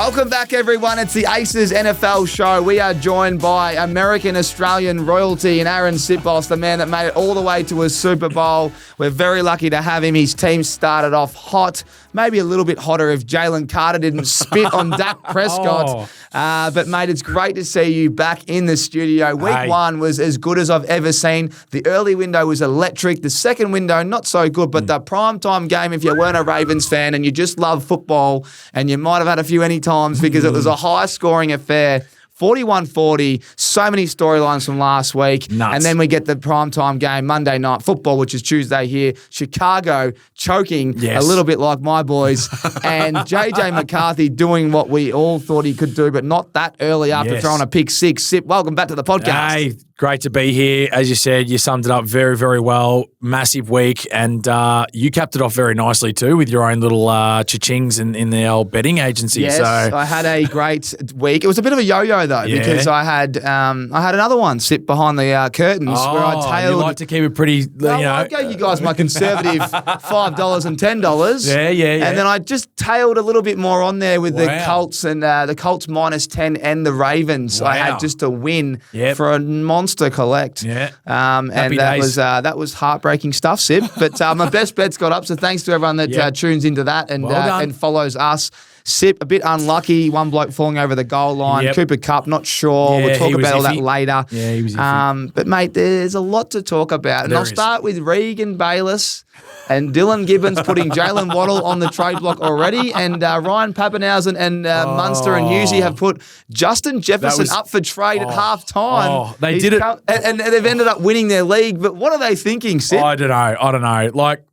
Welcome back, everyone. It's the Aces NFL show. We are joined by American-Australian royalty and Aaron Sitbos, the man that made it all the way to a Super Bowl. We're very lucky to have him. His team started off hot, maybe a little bit hotter if Jalen Carter didn't spit on Dak Prescott. But, mate, it's great to see you back in the studio. Week one was as good as I've ever seen. The early window was electric. The second window, not so good. But the primetime game, if you weren't a Ravens fan and you just love football, and you might have had a few any times because it was a high-scoring affair. 41-40, so many storylines from last week. Nuts. And then we get the primetime game, Monday Night Football, which is Tuesday here. Chicago choking a little bit like my boys. And JJ McCarthy doing what we all thought he could do, but not that early after throwing a pick six. Sip, welcome back to the podcast. Hey, great to be here. As you said, you summed it up very, very well. Massive week. And you capped it off very nicely too with your own little cha-chings in the old betting agency. Yes, so I had a great week. It was a bit of a yo-yo though, because I had another one sit behind the curtains where I tailed. You like to keep it pretty, I gave you guys my conservative $5 and $10. Yeah. And then I just tailed a little bit more on there with the Colts and the Colts minus 10 and the Ravens. I had just a win for a monster collect. And that was heartbreaking stuff, Sib. But my best bets got up, so thanks to everyone that tunes into that and follows us. Sip, a bit unlucky. One bloke falling over the goal line. Cooper Kupp, not sure. We'll talk about all that later. Yeah, he was iffy. But, mate, there's a lot to talk about. And I'll start with Regan Bayless and Dylan Gibbons putting Jalen Waddle on the trade block already. And Ryan Pappenhausen and Munster and Husey have put Justin Jefferson up for trade at halftime. They did it. And they've ended up winning their league. But what are they thinking, Sip? I don't know. Like,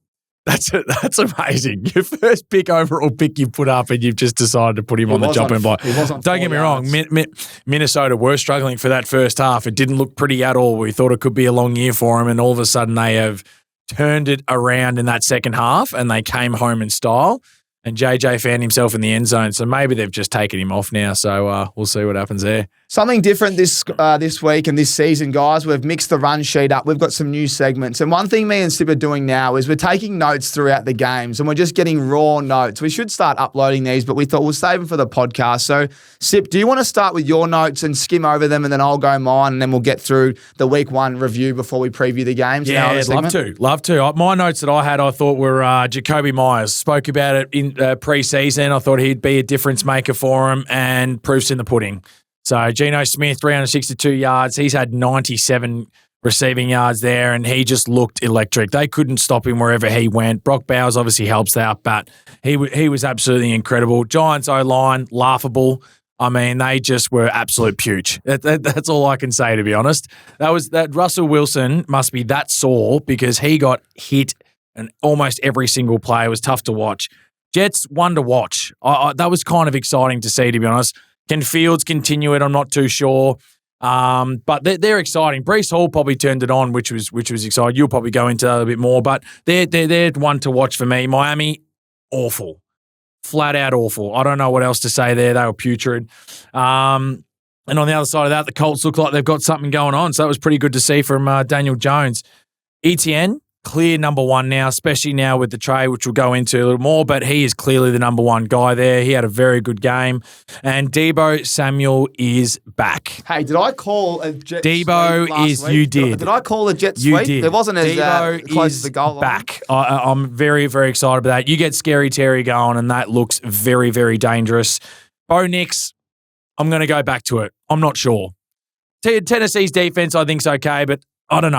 That's amazing. Your first pick overall pick you put up and you've just decided to put him on the chopping block. Don't get me wrong, Minnesota were struggling for that first half. It didn't look pretty at all. We thought it could be a long year for them, and all of a sudden they have turned it around in that second half and they came home in style. And JJ found himself in the end zone, so maybe they've just taken him off now. So we'll see what happens there. Something different this week and this season, guys. We've mixed the run sheet up. We've got some new segments. And one thing me and Sip are doing now is we're taking notes throughout the games and we're just getting raw notes. We should start uploading these, but we thought we'll save them for the podcast. So, Sip, do you want to start with your notes and skim over them and then I'll go mine and then we'll get through the week one review before we preview the games? Yeah, love to. My notes that I had, I thought were Jacoby Myers. Spoke about it in pre-season. I thought he'd be a difference maker for him and proof's in the pudding. So Geno Smith, 362 yards. He's had 97 receiving yards there, and he just looked electric. They couldn't stop him wherever he went. Brock Bowers obviously helps that, but he was absolutely incredible. Giants O-line, laughable. I mean, they just were absolute pooch. That's all I can say, to be honest. That Russell Wilson must be that sore because he got hit and almost every single play. It was tough to watch. Jets, one to watch. That was kind of exciting to see, to be honest. Can Fields continue it? I'm not too sure. But they're exciting. Breece Hall probably turned it on, which was exciting. You'll probably go into that a bit more, but they're one to watch for me. Miami, awful. Flat out awful. I don't know what else to say there. They were putrid. And on the other side of that, the Colts look like they've got something going on. So that was pretty good to see from Daniel Jones. ETN, clear number one now, especially now with the trade, which we'll go into a little more, but he is clearly the number one guy there. He had a very good game. And Deebo Samuel is back. Hey, did I call a Jet Deebo sweep last is, week? you did. Did I call a Jet you sweep? Did. It wasn't as Deebo close to the goal line. Back. I'm very, very excited about that. You get Scary Terry going, and that looks very, very dangerous. Bo Nix, I'm going to go back to it. I'm not sure. Tennessee's defense, I think, is okay, but I don't know.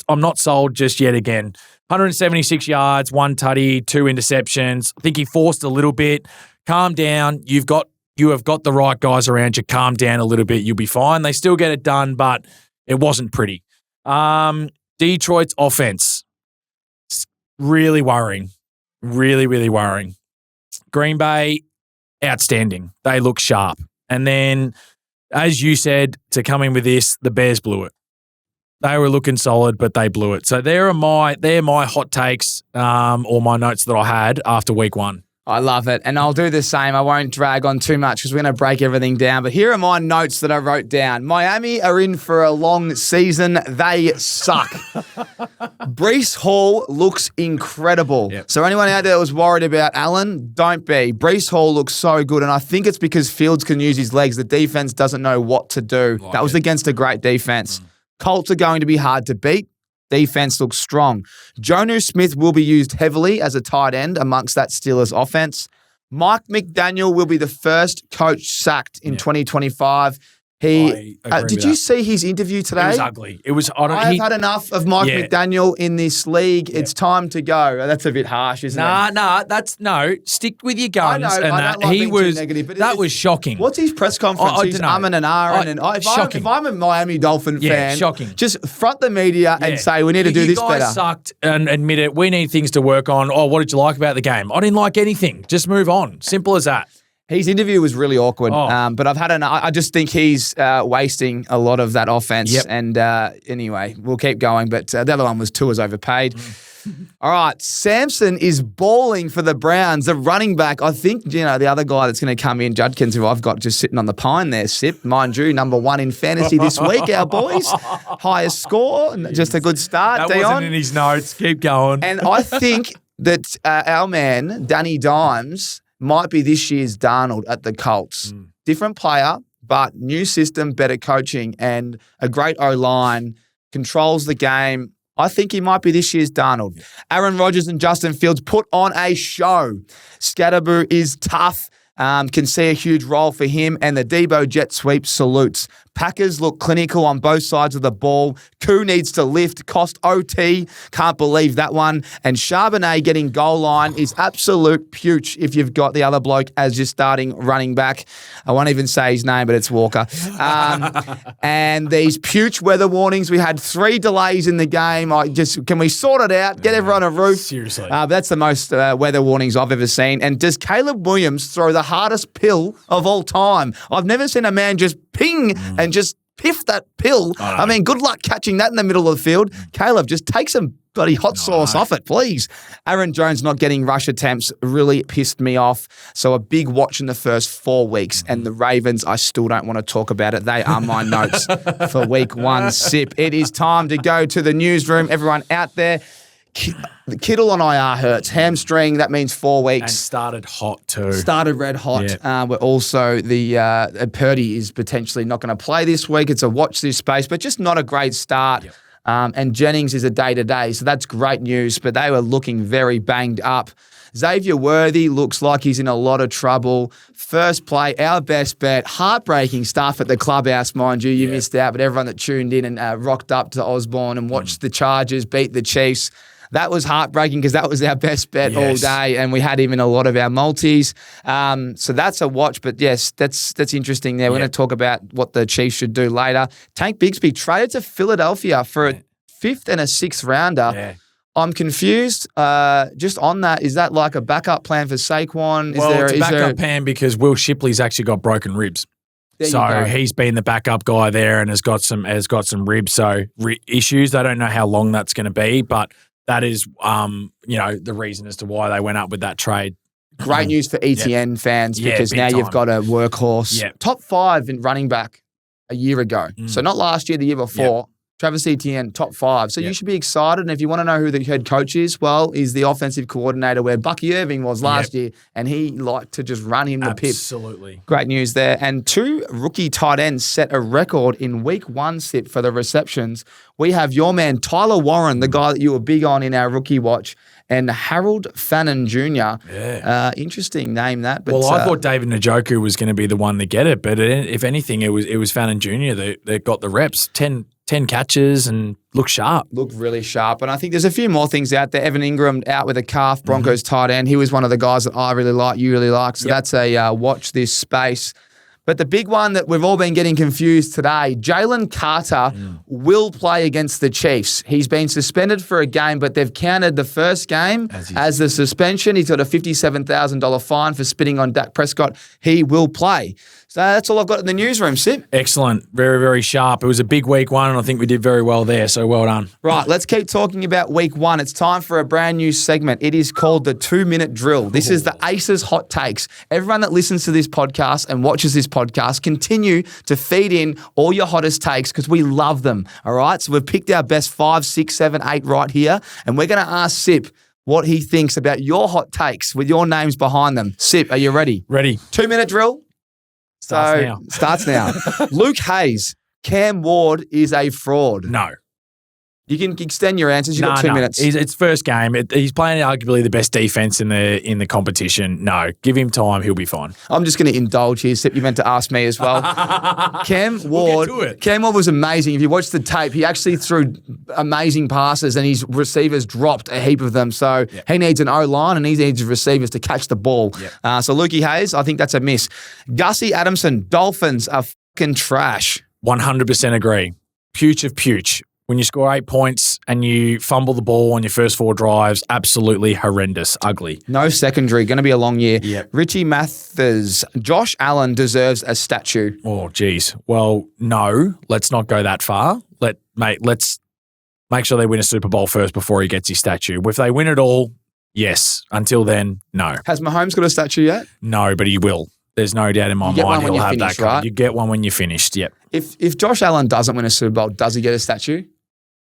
I'm not sold just yet again. 176 yards, 1 tutty, 2 interceptions. I think he forced a little bit. Calm down. You have got the right guys around you. Calm down a little bit. You'll be fine. They still get it done, but it wasn't pretty. Detroit's offense, really worrying. Really, really worrying. Green Bay, outstanding. They look sharp. And then, as you said, to come in with this, the Bears blew it. They were looking solid, but they blew it. So they're my hot takes or my notes that I had after week one. I love it. And I'll do the same. I won't drag on too much because we're going to break everything down. But here are my notes that I wrote down. Miami are in for a long season. They suck. Breece Hall looks incredible. Yep. So anyone out there that was worried about Allen, don't be. Breece Hall looks so good. And I think it's because Fields can use his legs. The defense doesn't know what to do. That was against a great defense. Colts are going to be hard to beat. Defense looks strong. Jonnu Smith will be used heavily as a tight end amongst that Steelers offense. Mike McDaniel will be the first coach sacked in 2025. Did you see his interview today? It was ugly. It was. I've had enough of Mike McDaniel in this league. Yeah. It's time to go. That's a bit harsh, isn't it? No. Stick with your guns. I know. I don't like being too negative, but that was shocking. What's his press conference? He's umming and ahhing. If I'm a Miami Dolphin fan, shocking. Just front the media and say we need to do this better. You guys sucked and admit it. We need things to work on. Oh, what did you like about the game? I didn't like anything. Just move on. Simple as that. His interview was really awkward, but I just think he's wasting a lot of that offense. Yep. And anyway, we'll keep going. But the other one was Tua's overpaid. All right, Samson is balling for the Browns. The running back, I think, the other guy that's going to come in, Judkins, who I've got just sitting on the pine there, Sip, mind you, number 1 in fantasy this week, our boys. Highest score, just a good start, That Dion. wasn't in his notes. Keep going. And I think that our man, Danny Dimes, might be this year's Darnold at the Colts. Different player, but new system, better coaching, and a great O-line, controls the game. I think he might be this year's Darnold. Aaron Rodgers and Justin Fields put on a show. Scatterboo is tough. Can see a huge role for him, and the Debo jet sweep salutes. Packers look clinical on both sides of the ball. Koo needs to lift, cost OT. Can't believe that one. And Charbonnet getting goal line is absolute pooch if you've got the other bloke as your starting running back. I won't even say his name, but it's Walker. And these pooch weather warnings. We had 3 delays in the game. Can we sort it out? Get everyone a roof. Seriously. That's the most weather warnings I've ever seen. And does Caleb Williams throw the hardest pill of all time? I've never seen a man just ping and just piff that pill. I mean, good luck catching that in the middle of the field. Caleb, just take some bloody hot sauce off it, please. Aaron Jones not getting rush attempts really pissed me off. So a big watch in the first 4 weeks. And the Ravens, I still don't want to talk about it. They are my notes for week 1. Sip. It is time to go to the newsroom. Everyone out there. Kittle on IR hurts. Hamstring, that means 4 weeks. And started hot too. Started red hot. Yep. But also the Purdy is potentially not going to play this week. It's a watch this space, but just not a great start. Yep. And Jennings is a day-to-day, so that's great news, but they were looking very banged up. Xavier Worthy looks like he's in a lot of trouble. First play, our best bet. Heartbreaking stuff at the clubhouse, mind you. You missed out, but everyone that tuned in and rocked up to Osborne and watched the Chargers beat the Chiefs, that was heartbreaking because that was our best bet all day, and we had him in a lot of our multis. So that's a watch, but yes, that's interesting there. We're going to talk about what the Chiefs should do later. Tank Bigsby traded to Philadelphia for a 5th and a 6th rounder. Yeah. I'm confused. Just on that, is that like a backup plan for Saquon? It's a backup plan because Will Shipley's actually got broken ribs. So he's been the backup guy there and has got some ribs issues. I don't know how long that's going to be, but that is, the reason as to why they went up with that trade. Great news for ETN fans because now you've got a workhorse. Yep. Top 5 in running back a year ago. So not last year, the year before. Yep. Travis Etienne, top 5. So you should be excited. And if you want to know who the head coach is, well, he's the offensive coordinator where Bucky Irving was last year, and he liked to just run him the pip. Absolutely. Great news there. And 2 rookie tight ends set a record in week 1 Sip for the receptions. We have your man Tyler Warren, the guy that you were big on in our rookie watch, and Harold Fannin Jr. Yeah. Interesting name that. But, I thought David Njoku was going to be the one to get it, but if anything, it was Fannin Jr. that got the reps. 10 catches and look sharp. Look really sharp. And I think there's a few more things out there. Evan Ingram out with a calf, Broncos tight end. He was one of the guys that I really like, you really like. So that's a watch this space. But the big one that we've all been getting confused today, Jalen Carter will play against the Chiefs. He's been suspended for a game, but they've counted the first game as the suspension. He's got a $57,000 fine for spitting on Dak Prescott. He will play. So that's all I've got in the newsroom, Sip. Excellent. Very, very sharp. It was a big week one, and I think we did very well there, so well done. Right, let's keep talking about week one. It's time for a brand new segment. It is called the 2-minute drill. This is the Aces hot takes. Everyone that listens to this podcast and watches this podcast, continue to feed in all your hottest takes because we love them, all right? So we've picked our best 5, 6, 7, 8 right here, and we're going to ask Sip what he thinks about your hot takes with your names behind them. Sip, are you ready? Ready. 2-minute drill. Starts now. Luke Hayes, Cam Ward is a fraud. No. You can extend your answers. You've got 2 minutes. It's first game. He's playing arguably the best defense in the competition. No, give him time. He'll be fine. I'm just going to indulge here, Sip. You meant to ask me as well. Cam Ward. We'll get to it. Cam Ward was amazing. If you watch the tape, he actually threw amazing passes and his receivers dropped a heap of them. So he needs an O-line and he needs receivers to catch the ball. Yep. So Lukey Hayes, I think that's a miss. Gussie Adamson, Dolphins are fucking trash. 100% agree. Pooch of pooch. When you score 8 points and you fumble the ball on your first 4 drives, absolutely horrendous, ugly. No secondary, going to be a long year. Yep. Richie Mathers, Josh Allen deserves a statue. Oh, geez. Well, no, let's not go that far. Let's make sure they win a Super Bowl first before he gets his statue. If they win it all, yes. Until then, no. Has Mahomes got a statue yet? No, but he will. There's no doubt in my mind he'll have that. Right? You get one when you're finished, yep. If Josh Allen doesn't win a Super Bowl, does he get a statue?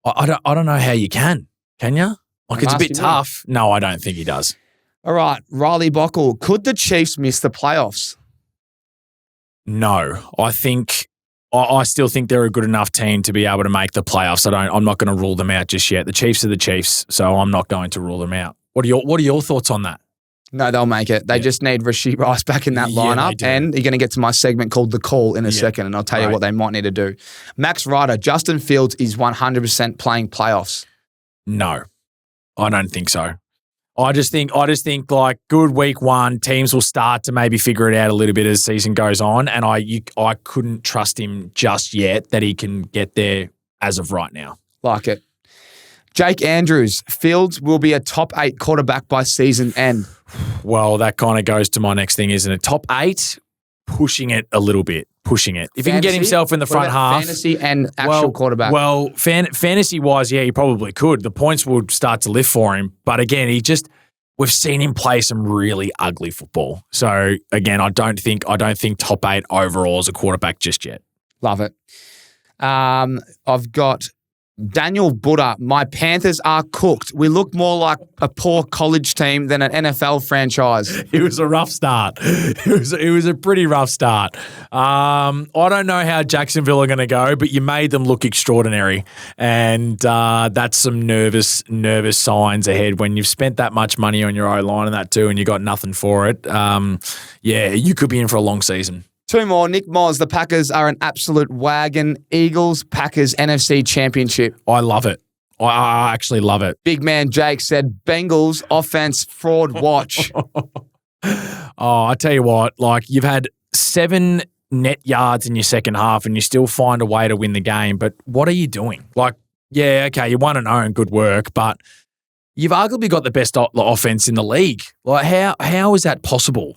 I don't know how you can you? Like, it's a bit tough. No, I don't think he does. All right, Riley Bockel. Could the Chiefs miss the playoffs? No, I still think they're a good enough team to be able to make the playoffs. I'm not going to rule them out just yet. The Chiefs are the Chiefs, so I'm not going to rule them out. What are your thoughts on that? No, they'll make it. They just need Rasheed Rice back in that lineup. And you're going to get to my segment called The Call in a second, and I'll tell you what they might need to do. Max Ryder, Justin Fields is 100% playing playoffs. No, I don't think so. I just think like good week one, teams will start to maybe figure it out a little bit as the season goes on, and I couldn't trust him just yet that he can get there as of right now. Like it. Jake Andrews, Fields will be a top 8 quarterback by season end. Well, that kind of goes to my next thing, isn't it? Top 8, pushing it a little bit, pushing it. If he can get himself in the front half. Fantasy and actual quarterback. Well, fantasy-wise, yeah, he probably could. The points will start to lift for him. But again, we've seen him play some really ugly football. So again, I don't think top 8 overall as a quarterback just yet. Love it. I've got Daniel Buddha, my Panthers are cooked. We look more like a poor college team than an NFL franchise. It was a rough start. It was a pretty rough start. I don't know how Jacksonville are going to go, but you made them look extraordinary. And that's some nervous signs ahead when you've spent that much money on your O-line and that too, and you got nothing for it. You could be in for a long season. 2 more. Nick Moz, the Packers are an absolute wagon. Eagles, Packers, NFC Championship. I love it. I actually love it. Big man Jake said, Bengals, offense, fraud, watch. I tell you what, like you've had 7 net yards in your second half and you still find a way to win the game, but what are you doing? Like, yeah, okay, you 1-0 and good work, but you've arguably got the best offense in the league. Like, how is that possible?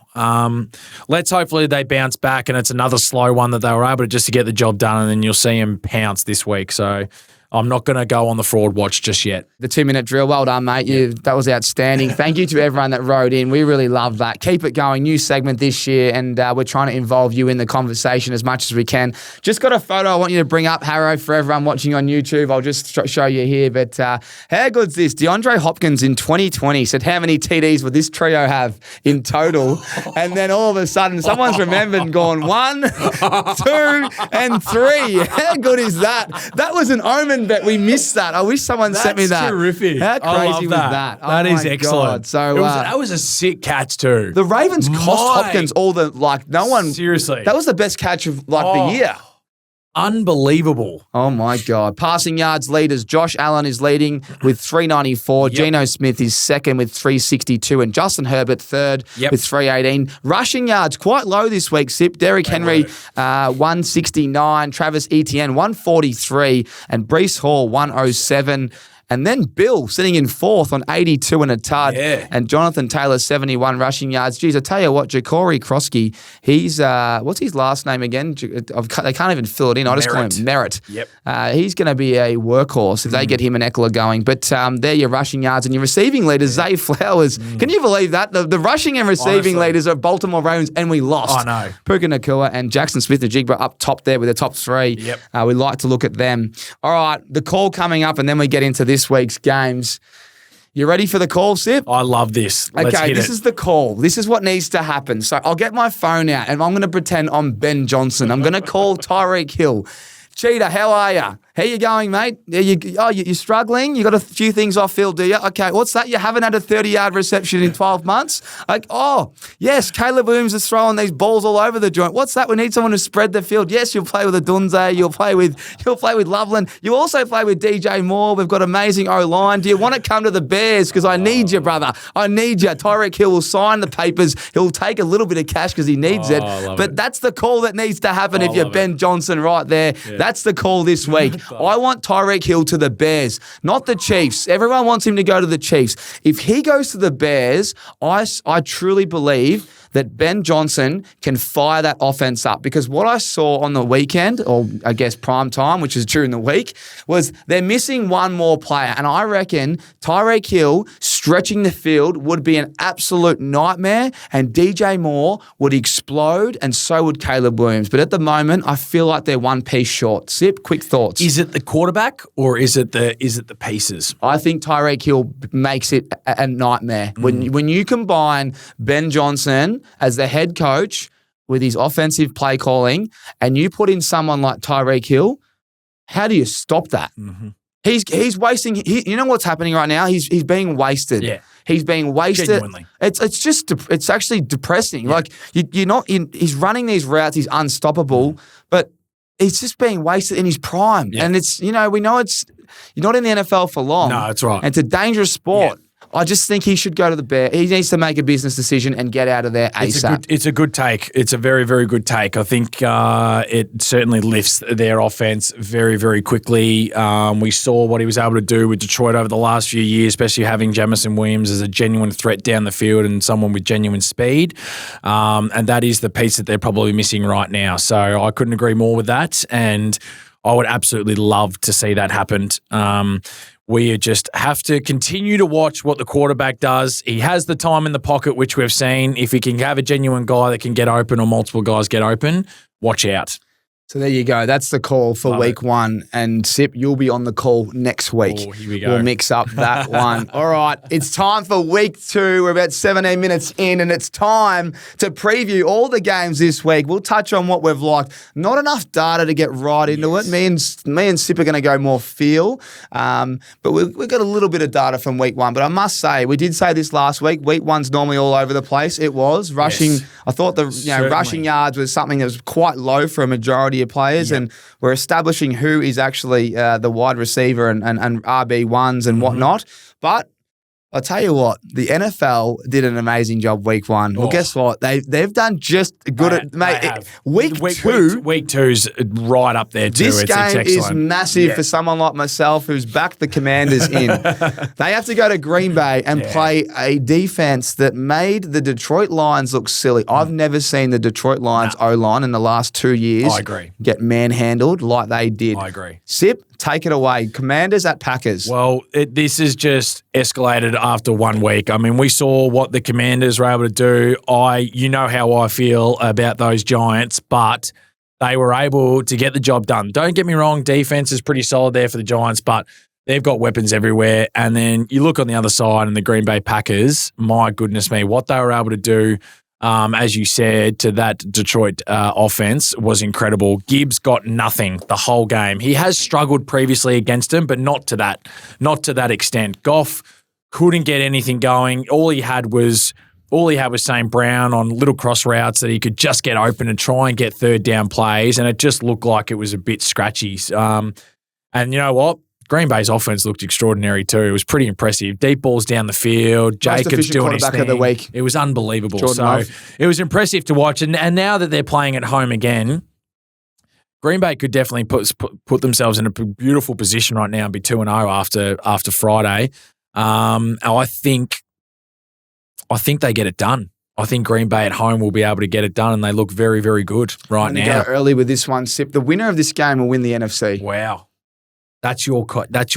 Let's hopefully they bounce back and it's another slow one that they were able to just to get the job done, and then you'll see them pounce this week. So I'm not going to go on the fraud watch just yet. The 2-minute drill, well done, mate. That was outstanding. Thank you to everyone that wrote in. We really love that. Keep it going. New segment this year, and we're trying to involve you in the conversation as much as we can. Just got a photo I want you to bring up, Harrow, for everyone watching on YouTube. I'll just show you here. But how good's this? DeAndre Hopkins in 2020 said, how many TDs would this trio have in total? And then all of a sudden, someone's remembered and gone 1, 2, and 3. How good is that? That was an omen bet. We missed that. I wish someone sent me that. That's terrific. How crazy was that? That is excellent. God. So that was a sick catch too. The Ravens cost Hopkins all the no one. Seriously, that was the best catch of the year. Unbelievable. Oh, my God. Passing yards leaders. Josh Allen is leading with 394. Yep. Geno Smith is second with 362. And Justin Herbert third with 318. Rushing yards quite low this week, Sip. Derrick Henry, 169. Travis Etienne, 143. And Breece Hall, 107. And then Bill sitting in fourth on 82 and a tud. Yeah. And Jonathan Taylor, 71 rushing yards. Geez, I tell you what, Ja'Cory Krosky, he's, what's his last name again? They can't even fill it in. I just call him Merritt. Yep. He's going to be a workhorse if they get him and Eckler going. But they're your rushing yards and your receiving leaders, Zay Flowers. Can you believe that? The rushing and receiving leaders are Baltimore Ravens, and we lost. I know. Puka Nakua and Jackson Smith-Njigba up top there with the top three. Yep. We like to look at them. All right, the call coming up, and then we get into this week's games. You ready for the call, Sip? I love this. Let's Okay, hit this it. is the call. This is what needs to happen. So I'll get my phone out, and I'm going to pretend I'm Ben Johnson. I'm going to call Tyreek Hill. Cheetah, how are you? How you going, mate? You're struggling? You got a few things off field, do you? Okay, what's that? You haven't had a 30-yard reception in 12 months? Like, oh, yes, Caleb Williams is throwing these balls all over the joint. What's that? We need someone to spread the field. Yes, you'll play with a Dunze. You'll play with Loveland. You also play with DJ Moore. We've got amazing O-line. Do you want to come to the Bears? Because I need you, brother. I need you. Tyreek Hill will sign the papers. He'll take a little bit of cash because he needs it. But that's the call that needs to happen if you're Ben Johnson right there. Yeah. That's the call this week. I want Tyreek Hill to the Bears, not the Chiefs. Everyone wants him to go to the Chiefs. If he goes to the Bears, I truly believe that Ben Johnson can fire that offense up, because what I saw on the weekend, or I guess prime time, which is during the week, was they're missing one more player. And I reckon Tyreek Hill stretching the field would be an absolute nightmare, and DJ Moore would explode, and so would Caleb Williams. But at the moment, I feel like they're one piece short. Sip, quick thoughts. Is it the quarterback or is it the pieces? I think Tyreek Hill makes it a nightmare. When you combine Ben Johnson as the head coach with his offensive play calling, and you put in someone like Tyreek Hill, how do you stop that? He's wasting. You know what's happening right now? He's being wasted. Yeah, he's being wasted. Genuinely. It's actually depressing. Yeah. Like you're not in. He's running these routes. He's unstoppable, but he's just being wasted in his prime. Yeah. And it's we know it's you're not in the NFL for long. No, that's right. And it's a dangerous sport. Yeah. I just think he should go to the Bears. He needs to make a business decision and get out of there ASAP. It's a good take. It's a very, very good take. I think it certainly lifts their offense very, very quickly. We saw what he was able to do with Detroit over the last few years, especially having Jamison Williams as a genuine threat down the field and someone with genuine speed. And that is the piece that they're probably missing right now. So I couldn't agree more with that. And I would absolutely love to see that happen. We just have to continue to watch what the quarterback does. He has the time in the pocket, which we've seen. If he can have a genuine guy that can get open or multiple guys get open, watch out. So there you go. That's the call for week one. And Sip, you'll be on the call next week. Oh, here we go. We'll mix up that one. All right. It's time for week two. We're about 17 minutes in, and it's time to preview all the games this week. We'll touch on what we've liked. Not enough data to get right into it. Me and Sip are going to go more feel. But we've got a little bit of data from week one. But I must say, we did say this last week. Week one's normally all over the place. It was. Rushing. Yes. I thought the rushing yards was something that was quite low for a majority of players, and we're establishing who is actually the wide receiver and RB1s and whatnot. But I'll tell you what, the NFL did an amazing job week one. Well, guess what? They've done just good at mate. Week two's right up there too. This game is massive for someone like myself who's backed the Commanders in. They have to go to Green Bay and play a defense that made the Detroit Lions look silly. I've never seen the Detroit Lions O-line in the last 2 years get manhandled like they did. I agree. Sip, take it away. Commanders at Packers. Well, this is just escalated after 1 week. I mean, we saw what the Commanders were able to do. You know how I feel about those Giants, but they were able to get the job done. Don't get me wrong, defense is pretty solid there for the Giants, but they've got weapons everywhere. And then you look on the other side and the Green Bay Packers, my goodness me, what they were able to do, as you said, to that Detroit offense was incredible. Gibbs got nothing the whole game. He has struggled previously against him, but not to that extent. Goff couldn't get anything going. All he had was St. Brown on little cross routes that he could just get open and try and get third down plays, and it just looked like it was a bit scratchy. And you know what? Green Bay's offense looked extraordinary too. It was pretty impressive. Deep balls down the field. Jacobs doing his thing. Of the week. It was unbelievable. Jordan Love. It was impressive to watch. And now that they're playing at home again, Green Bay could definitely put themselves in a beautiful position right now and be 2-0 after Friday. I think they get it done. I think Green Bay at home will be able to get it done, and they look very, very good right now. Go early with this one, Sip. The winner of this game will win the NFC. Wow. That's your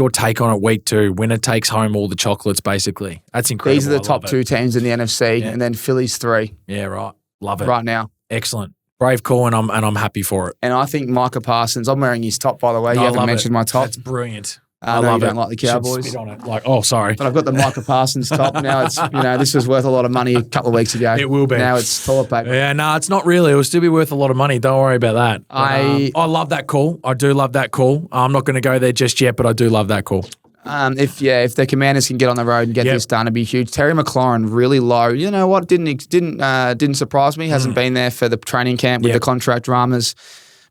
take on it, week 2. Winner takes home all the chocolates, basically. That's incredible. These are the top 2 teams in the NFC, and then Philly's 3. Yeah, right. Love it. Right now. Excellent. Brave call, and I'm happy for it. And I think Micah Parsons, I'm wearing his top, by the way. You haven't mentioned my top. That's brilliant. I know you don't like the Cowboys. Spit on it. Sorry. But I've got the Micah Parsons top. Now it's, this was worth a lot of money a couple of weeks ago. It will be. Now it's toilet paper. Yeah, no, it's not really. It will still be worth a lot of money. Don't worry about that. But, I love that call. I do love that call. I'm not going to go there just yet, but I do love that call. If the Commanders can get on the road and get this done, it'd be huge. Terry McLaurin really low. You know what? Didn't surprise me. Hasn't been there for the training camp with the contract dramas.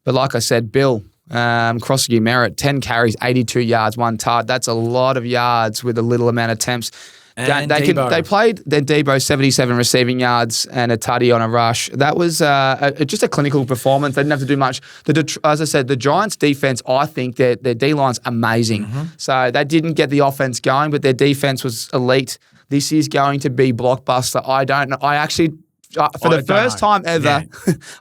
But like I said, Bill. Crossing Merritt, 10 carries, 82 yards, 1 tart. That's a lot of yards with a little amount of attempts. And they played their Debo 77 receiving yards and a tutty on a rush. That was just a clinical performance. They didn't have to do much. As I said, the Giants' defense, I think their D-line's amazing. So they didn't get the offense going, but their defense was elite. This is going to be blockbuster. I don't know. I actually... for the first time ever,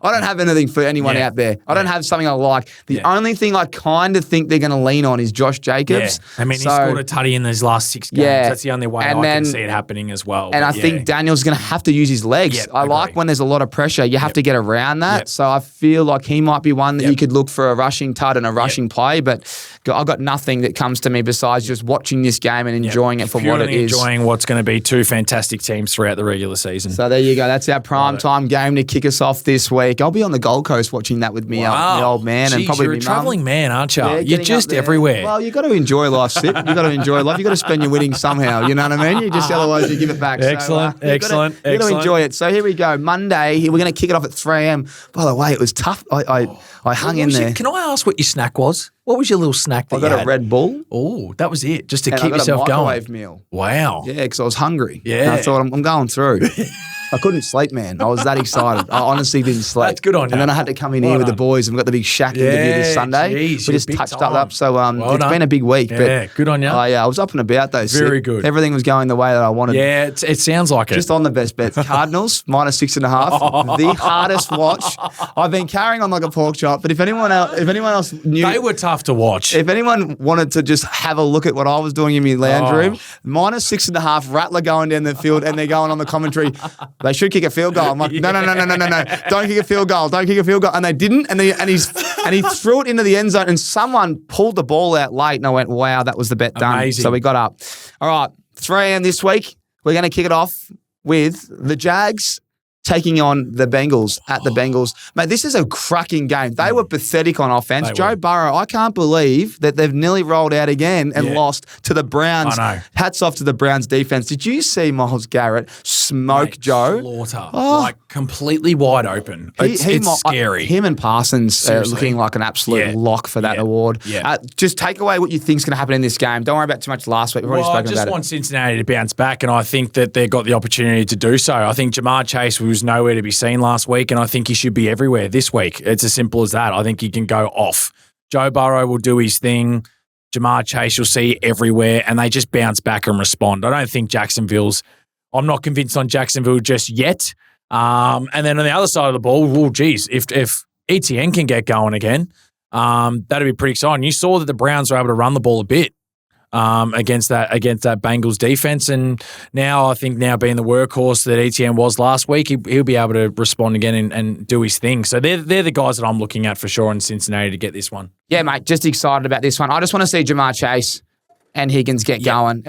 I don't have anything for anyone out there. I don't have something I like. The only thing I kind of think they're going to lean on is Josh Jacobs. Yeah. I mean, he scored a tutty in his last 6 games. That's the only way I can see it happening as well. And I think Daniel's going to have to use his legs. I like when there's a lot of pressure, you have to get around that. So I feel like he might be one that you could look for a rushing tut and a rushing play, but I've got nothing that comes to me besides just watching this game and enjoying it for what it is. Enjoying what's going to be 2 fantastic teams throughout the regular season. So there you go. That's our prime time game to kick us off this week. I'll be on the Gold Coast watching that with me, my old man, and probably you're a travelling man, aren't you? Yeah, you're just everywhere. Well, you've got to enjoy life, Sip. You've got to enjoy life. You've got to spend your winnings somehow. You know what I mean? You just otherwise you give it back. Excellent, so, you've got to enjoy it. So here we go. Monday, we're going to kick it off at 3 a.m. By the way, it was tough. I hung in there. Can I ask what your snack was? What was your little snack that you had? I got a Red Bull. Oh, that was it, just to keep I got yourself a microwave going. meal. Wow. Yeah, because I was hungry. Yeah. And I thought, I'm going through. I couldn't sleep, man. I was that excited. I honestly didn't sleep. That's good on you. And then I had to come in here with the boys, and we've got the big Shack interview this Sunday. Geez, we just touched that up. So it's been a big week. Yeah, but good on you. I was up and about though. Very good. Everything was going the way that I wanted. Yeah, it sounds like it. Just on the best bets. Cardinals, -6.5. The hardest watch. I've been carrying on like a pork chop, but if anyone else knew. They were tough to watch. If anyone wanted to just have a look at what I was doing in my lounge room, -6.5, Rattler going down the field, and they're going on the commentary, they should kick a field goal. I'm like, no. Don't kick a field goal. Don't kick a field goal. And they didn't. And he threw it into the end zone, and someone pulled the ball out late, and I went, wow, that was the bet done. Amazing. So we got up. All right, 3 a.m. this week, we're going to kick it off with the Jags taking on the Bengals at the Bengals. Mate, this is a cracking game. They were pathetic on offense. Joe Burrow, I can't believe that they've nearly rolled out again and lost to the Browns. I know. Hats off to the Browns defense. Did you see Myles Garrett smoke Joe? Slaughter. Like completely wide open. It's scary. Him and Parsons are looking like an absolute lock for that award. Yeah. Just take away what you think's going to happen in this game. Don't worry about too much last week. We've already spoken about it. I just want Cincinnati to bounce back, and I think that they've got the opportunity to do so. I think Jamar Chase was nowhere to be seen last week, and I think he should be everywhere this week. It's as simple as that. I think he can go off. Joe Burrow will do his thing. Jamar Chase you'll see everywhere, and they just bounce back and respond. I don't think I'm not convinced on Jacksonville just yet. And then on the other side of the ball, well, geez, if ETN can get going again, that'd be pretty exciting. You saw that the Browns were able to run the ball a bit against that Bengals defense, and now being the workhorse that ETN was last week, he'll be able to respond again and do his thing. So they're the guys that I'm looking at for sure in Cincinnati to get this one. Yeah, mate, just excited about this one. I just want to see Jamar Chase and Higgins get going.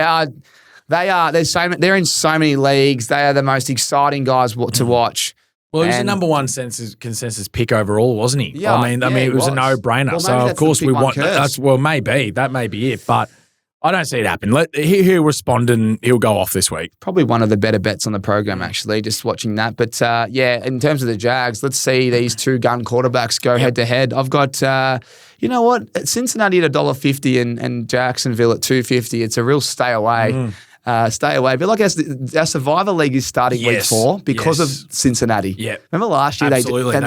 They're in so many leagues. They are the most exciting guys to watch. Well, he was the number one consensus pick overall, wasn't he? Yeah, I mean, it was a no-brainer. Well, so of course we want that. Well, maybe that may be it, but I don't see it happen. He'll respond and he'll go off this week. Probably one of the better bets on the program, actually, just watching that. But in terms of the Jags, let's see these two gun quarterbacks go head to head. I've got, you know what? Cincinnati at $1.50 and Jacksonville at $2.50. It's a real stay away. stay away. But like our Survivor League is starting week 4 because of Cincinnati. Yeah. Remember last year? Absolutely.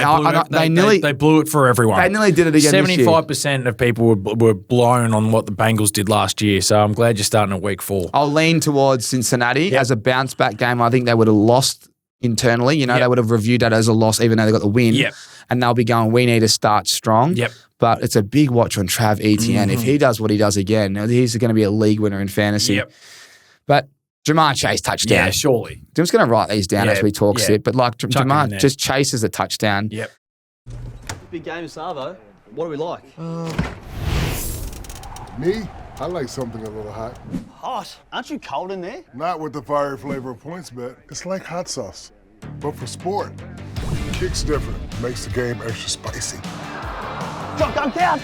They blew it for everyone. They nearly did it again 75% of people were blown on what the Bengals did last year. So I'm glad you're starting at week 4. I'll lean towards Cincinnati as a bounce back game. I think they would have lost internally. They would have reviewed that as a loss even though they got the win. Yep. And they'll be going, we need to start strong. Yep. But it's a big watch on Trav Etienne. If he does what he does again, he's going to be a league winner in fantasy. Yep. But Jamar Chase touchdown. Yeah, surely. I'm just going to write these down as we talk, Sip. But like Jamar just chases a touchdown. Yep. Big game, Savo. What do we like? Me? I like something a little hot. Hot? Aren't you cold in there? Not with the fiery flavor of PointsBet. It's like hot sauce, but for sport. Kicks different, makes the game extra spicy. Shotgun count!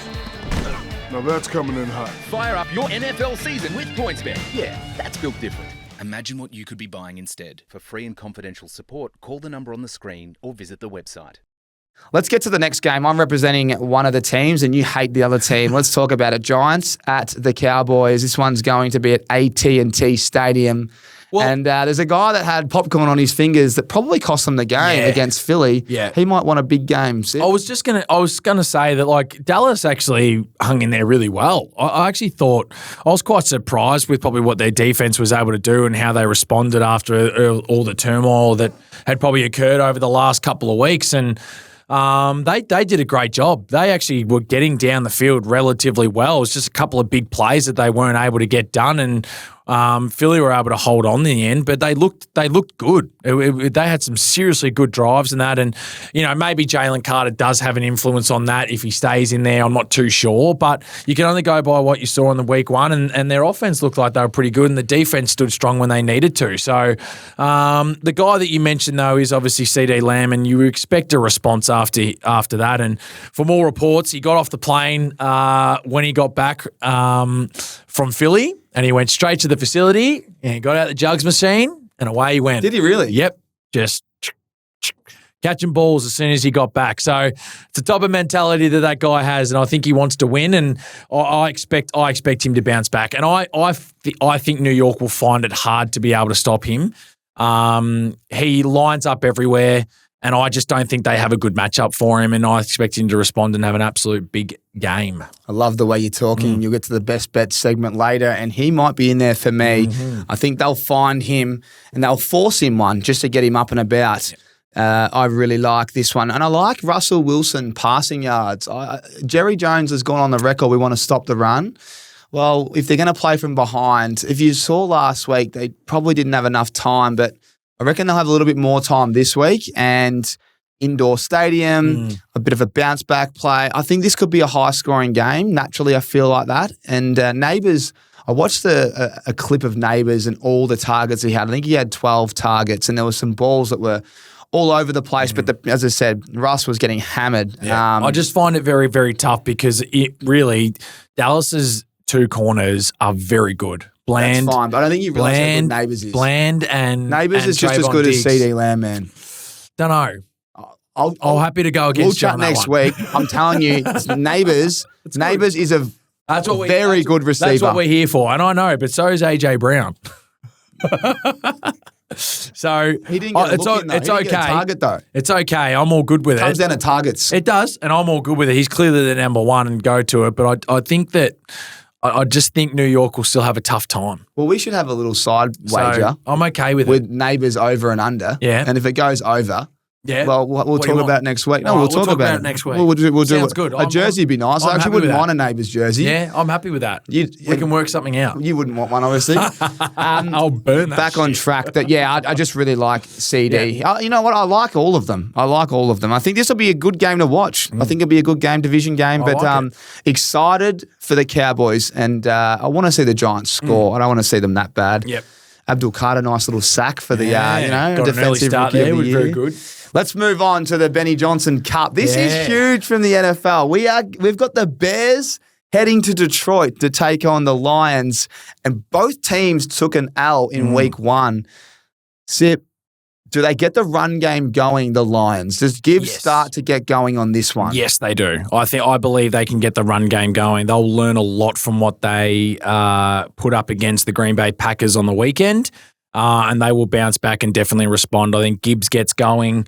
Now that's coming in hot. Fire up your NFL season with PointsBet. Yeah, that's built different. Imagine what you could be buying instead. For free and confidential support, call the number on the screen or visit the website. Let's get to the next game. I'm representing one of the teams and you hate the other team. Let's talk about it. Giants at the Cowboys. This one's going to be at AT&T Stadium. Well, and there's a guy that had popcorn on his fingers that probably cost them the game against Philly. Yeah. He might want a big game. I was gonna say that like Dallas actually hung in there really well. I actually thought I was quite surprised with probably what their defense was able to do and how they responded after all the turmoil that had probably occurred over the last couple of weeks. And they did a great job. They actually were getting down the field relatively well. It was just a couple of big plays that they weren't able to get done, and Philly were able to hold on in the end. But they looked good. They had some seriously good drives in that, and maybe Jalen Carter does have an influence on that if he stays in there. I'm not too sure, but you can only go by what you saw in the week one, and their offense looked like they were pretty good, and the defense stood strong when they needed to. So the guy that you mentioned though is obviously CD Lamb, and you expect a response after that. And from all reports, he got off the plane when he got back from Philly, and he went straight to the facility and he got out the jugs machine and away he went. Did he really? Yep. Just catching balls as soon as he got back. So it's the type of mentality that guy has, and I think he wants to win, and I expect him to bounce back. And I think New York will find it hard to be able to stop him. He lines up everywhere, and I just don't think they have a good matchup for him, and I expect him to respond and have an absolute big game. I love the way you're talking. You'll get to the best bet segment later, and he might be in there for me. I think they'll find him, and they'll force him one just to get him up and about. I really like this one. And I like Russell Wilson passing yards. Jerry Jones has gone on the record, we want to stop the run. Well, if they're going to play from behind, if you saw last week, they probably didn't have enough time, but I reckon they'll have a little bit more time this week, and indoor stadium, a bit of a bounce back play. I think this could be a high scoring game. Naturally, I feel like that. And Neighbours, I watched a clip of Neighbours and all the targets he had. I think he had 12 targets, and there were some balls that were all over the place. But as I said, Russ was getting hammered. Yeah. I just find it very, very tough because Dallas's two corners are very good. Bland. That's fine, but I don't think you realise how good Neighbours is. Bland and Neighbours is just Trayvon as good Diggs. as CD Lamb, man. Don't know. I'm happy to go against We'll chat next week. I'm telling you, Neighbours is a very good receiver. That's what we're here for, and I know, but so is AJ Brown. So he didn't get it's okay. Get a target though. It's okay. I'm all good with it. Comes down to targets. It does, and I'm all good with it. He's clearly the number one and go to it. But I think that I just think New York will still have a tough time. Well, we should have a little side wager. I'm okay with it. With Neighbours over and under. Yeah. And if it goes over, well, we'll talk about it next week. No, All we'll right, talk about it next week. We'll do Sounds good. A jersey would be nice. I actually wouldn't want a Neighbours jersey. Yeah, I'm happy with that. We can work something out. You wouldn't want one, obviously. I'll burn that Back on track. I just really like CD. Yeah. You know what? I like all of them. I think this will be a good game to watch. I think it'll be a good game, division game. But excited for the Cowboys, and I want to see the Giants score. I don't want to see them that bad. Yep. Abdul Carter, nice little sack for the got defensive an early start rookie there. of the Was year. very good. Let's move on to the Benny Johnson Cup. This is huge from the NFL. We've got the Bears heading to Detroit to take on the Lions, and both teams took an L in week one. Sip, Do they get the run game going, the Lions? Does Gibbs start to get going on this one? Yes, they do. I believe they can get the run game going. They'll learn a lot from what they put up against the Green Bay Packers on the weekend, and they will bounce back and definitely respond. I think Gibbs gets going,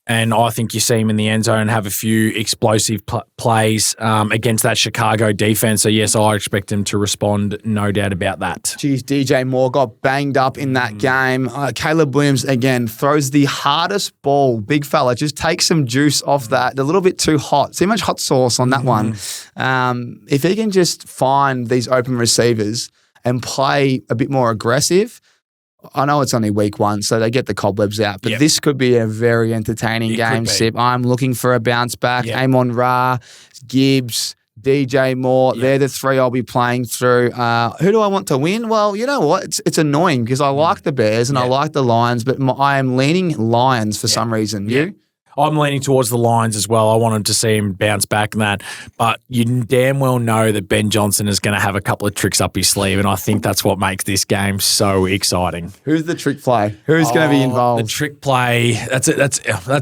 and I think you see him in the end zone have a few explosive plays against that Chicago defense. So, yes, I expect him to respond, no doubt about that. Geez, DJ Moore got banged up in that game. Caleb Williams, again, throws the hardest ball. Big fella, just takes some juice off that. A little bit too hot. Too much hot sauce on that one. If he can just find these open receivers and play a bit more aggressive, I know it's only week one, so they get the cobwebs out, but this could be a very entertaining game, Sip. I'm looking for a bounce back. Amon Ra, Gibbs, DJ Moore, they're the three I'll be playing through. Who do I want to win? Well, you know what? It's annoying because I like the Bears and I like the Lions, but I am leaning Lions for some reason. You? I'm leaning towards the Lions as well. I wanted to see him bounce back in that. But you damn well know that Ben Johnson is going to have a couple of tricks up his sleeve, and I think that's what makes this game so exciting. Who's the trick play? Who's going to be involved? The trick play, that's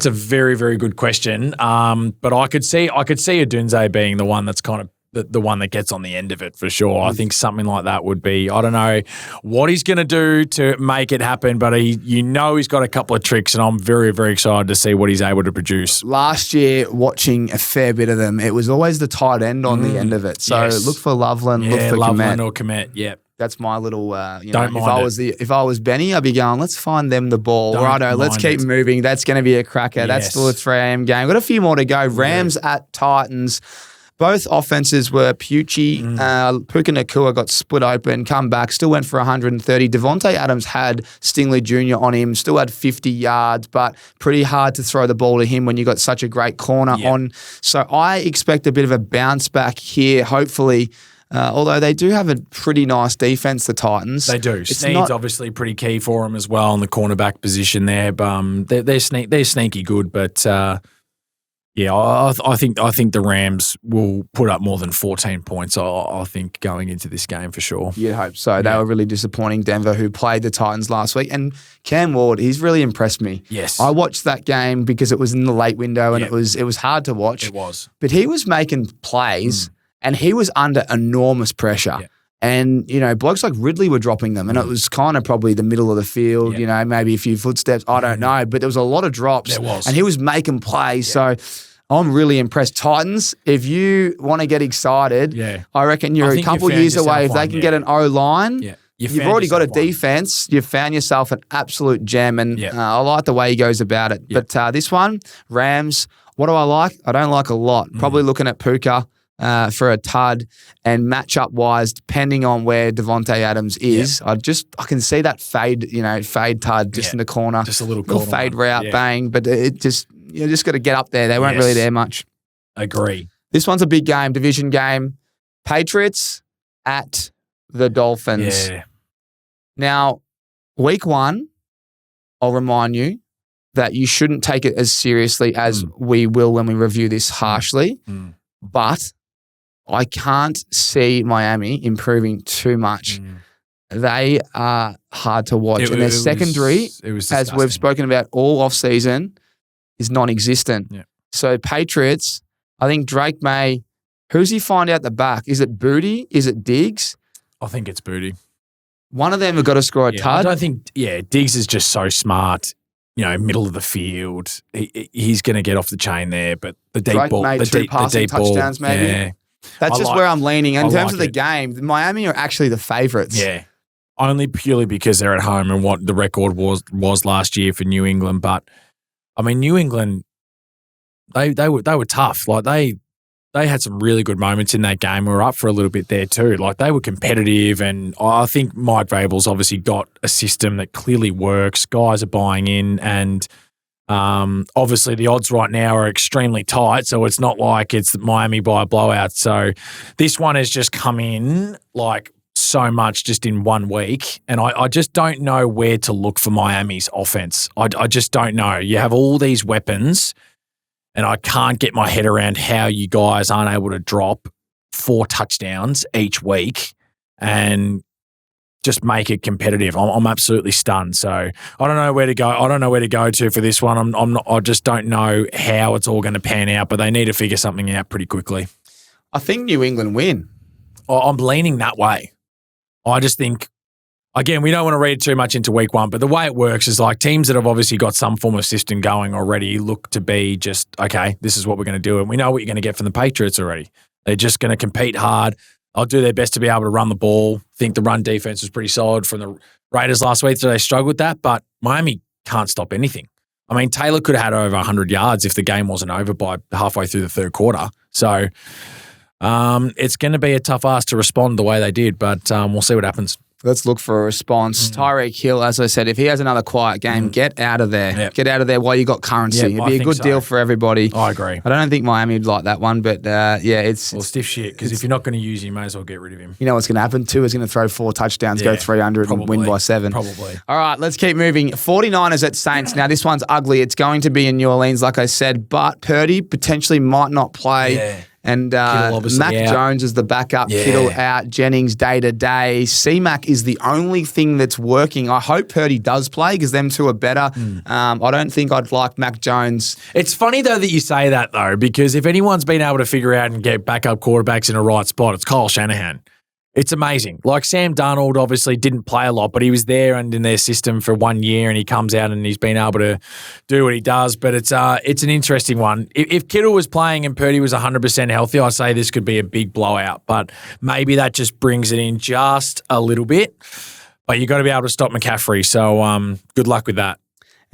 a very, very good question. But I could see Odunze being the one that's kind of the one that gets on the end of it for sure. I think something like that would be, I don't know what he's going to do to make it happen, but he's got a couple of tricks, and I'm very, very excited to see what he's able to produce. Last year, watching a fair bit of them, it was always the tight end on the end of it. So look for Loveland, look for Loveland Komet. or Komet, yep. That's my little, if I was Benny, I'd be going, let's find them the ball. Righto, let's keep moving. That's going to be a cracker. Yes. That's still a 3 a.m. game. Got a few more to go. Rams at Titans. Both offenses were Pucci. Puka Nakua got split open, come back, still went for 130. Devontae Adams had Stingley Jr. on him, still had 50 yards, but pretty hard to throw the ball to him when you got such a great corner on. So I expect a bit of a bounce back here, hopefully. Although they do have a pretty nice defense, the Titans. They do. Snead's obviously pretty key for them as well in the cornerback position there. But they're sneaky good, but I think the Rams will put up more than 14 points, I think, going into this game for sure. You'd hope so. They were really disappointing, Denver, who played the Titans last week. And Cam Ward, he's really impressed me. Yes. I watched that game because it was in the late window and it was hard to watch. It was. But he was making plays and he was under enormous pressure. Yeah. And, blokes like Ridley were dropping them, and it was kind of probably the middle of the field, maybe a few footsteps. I don't know. But there was a lot of drops. There was. And he was making plays. So I'm really impressed. Titans, if you want to get excited, I reckon you're a couple years away. If they can get an O-line, you've already got a defense. You've found yourself an absolute gem, and I like the way he goes about it. But this one, Rams, what do I like? I don't like a lot. Probably looking at Puka for a tud, and matchup-wise, depending on where Devontae Adams is, I can see that fade tud just in the corner. Just a little fade route, bang, but it just... You just got to get up there. They weren't really there much. Agree. This one's a big game, division game. Patriots at the Dolphins. Yeah. Now, week one, I'll remind you that you shouldn't take it as seriously as we will when we review this harshly. But I can't see Miami improving too much. They are hard to watch. And their secondary, as we've spoken about all offseason, is non-existent. Yeah. So Patriots, I think Drake May, who's he find out the back? Is it Booty? Is it Diggs? I think it's Booty. One of them have got to score a tud. I don't think, Diggs is just so smart, middle of the field. He's going to get off the chain there, but the deep Drake ball. Made the two deep, passing the deep touchdowns ball, maybe. Yeah. That's just where I'm leaning. In terms of the it. game, Miami are actually the favourites. Yeah. Only purely because they're at home and what the record was last year for New England. But, I mean, New England, they were tough. Like they had some really good moments in that game. We were up for a little bit there too. Like they were competitive, and I think Mike Vrabel's obviously got a system that clearly works. Guys are buying in, and obviously the odds right now are extremely tight. So it's not like it's Miami by a blowout. So this one has just come in like so much just in 1 week, and I just don't know where to look for Miami's offense. I just don't know. You have all these weapons, and I can't get my head around how you guys aren't able to drop 4 touchdowns each week and just make it competitive. I'm absolutely stunned. So I don't know where to go. I don't know where to go to for this one. I just don't know how it's all going to pan out, but they need to figure something out pretty quickly. I think New England win. I'm leaning that way. I just think, again, we don't want to read too much into week one, but the way it works is like teams that have obviously got some form of system going already look to be just, okay, this is what we're going to do. And we know what you're going to get from the Patriots already. They're just going to compete hard. I'll do their best to be able to run the ball. Think the run defense was pretty solid from the Raiders last week, so they struggled with that. But Miami can't stop anything. I mean, Taylor could have had over 100 yards if the game wasn't over by halfway through the third quarter. So it's going to be a tough ask to respond the way they did, but we'll see what happens. Let's look for a response. Tyreek Hill, as I said, if he has another quiet game, get out of there. Yep. Get out of there while you got currency. Yep, It'd I be a think good so. deal for everybody. I agree. I don't think Miami would like that one, but it's Well, stiff shit, because if you're not going to use him, you may as well get rid of him. you know what's going to happen. Tua is going to throw 4 touchdowns, go Yeah, 300 and win by 7. Probably. All right, let's keep moving. 49ers at Saints. Now, this one's ugly. It's going to be in New Orleans, like I said, but Purdy potentially might not play. Yeah. And obviously Mac out. Jones is the backup. Yeah. Kittle out. Jennings day-to-day. C-Mac is the only thing that's working. I hope Purdy does play because them two are better. I don't think I'd like Mac Jones. It's funny, though, that you say that, though, because if anyone's been able to figure out and get backup quarterbacks in a right spot, it's Kyle Shanahan. It's amazing. Like Sam Darnold obviously didn't play a lot, but he was there and in their system for 1 year, and he comes out and he's been able to do what he does. But it's an interesting one. If Kittle was playing and Purdy was 100% healthy, I say this could be a big blowout. But maybe that just brings it in just a little bit. But you got to be able to stop McCaffrey. So good luck with that.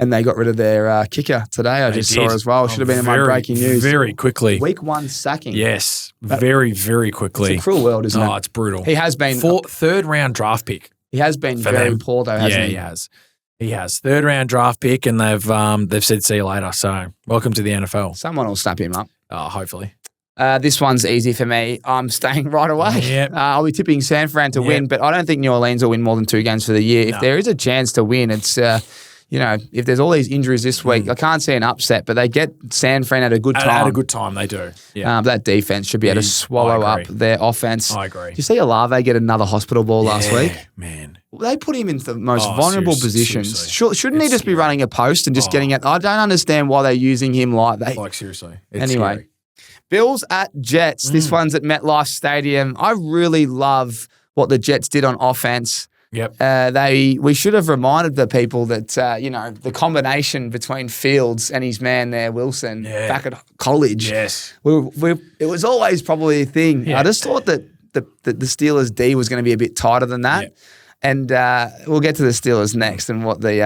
And they got rid of their kicker today, I just saw as well. Should have been in my breaking news. Very quickly. Week 1 sacking. Yes. Very, very quickly. It's a cruel world, isn't it? Oh, it's brutal. He has been third round draft pick. He has been for very them. poor, though, hasn't he? He has. He has. Third round draft pick, and they've said see you later. So welcome to the NFL. Someone will snap him up. Oh, hopefully. This one's easy for me. I'm staying right away. Yep. I'll be tipping San Fran to win, but I don't think New Orleans will win more than 2 games for the year. If there is a chance to win, it's if there's all these injuries this week, I can't see an upset, but they get San Fran at a good time. At a good time, they do. Yeah. That defense should be able to swallow up their offense. I agree. Did you see Olave get another hospital ball last week? Man. They put him in the most vulnerable positions. seriously. Shouldn't he just be running a post and just getting it? I don't understand why they're using him like that. Like, seriously. It's Anyway. scary. Bills at Jets. This one's at MetLife Stadium. I really love what the Jets did on offense. Yep. We should have reminded the people that the combination between Fields and his man there, Wilson, back at college. Yes. It was always probably a thing. Yeah. I just thought that the Steelers' D was going to be a bit tighter than that. Yeah. And we'll get to the Steelers next and what the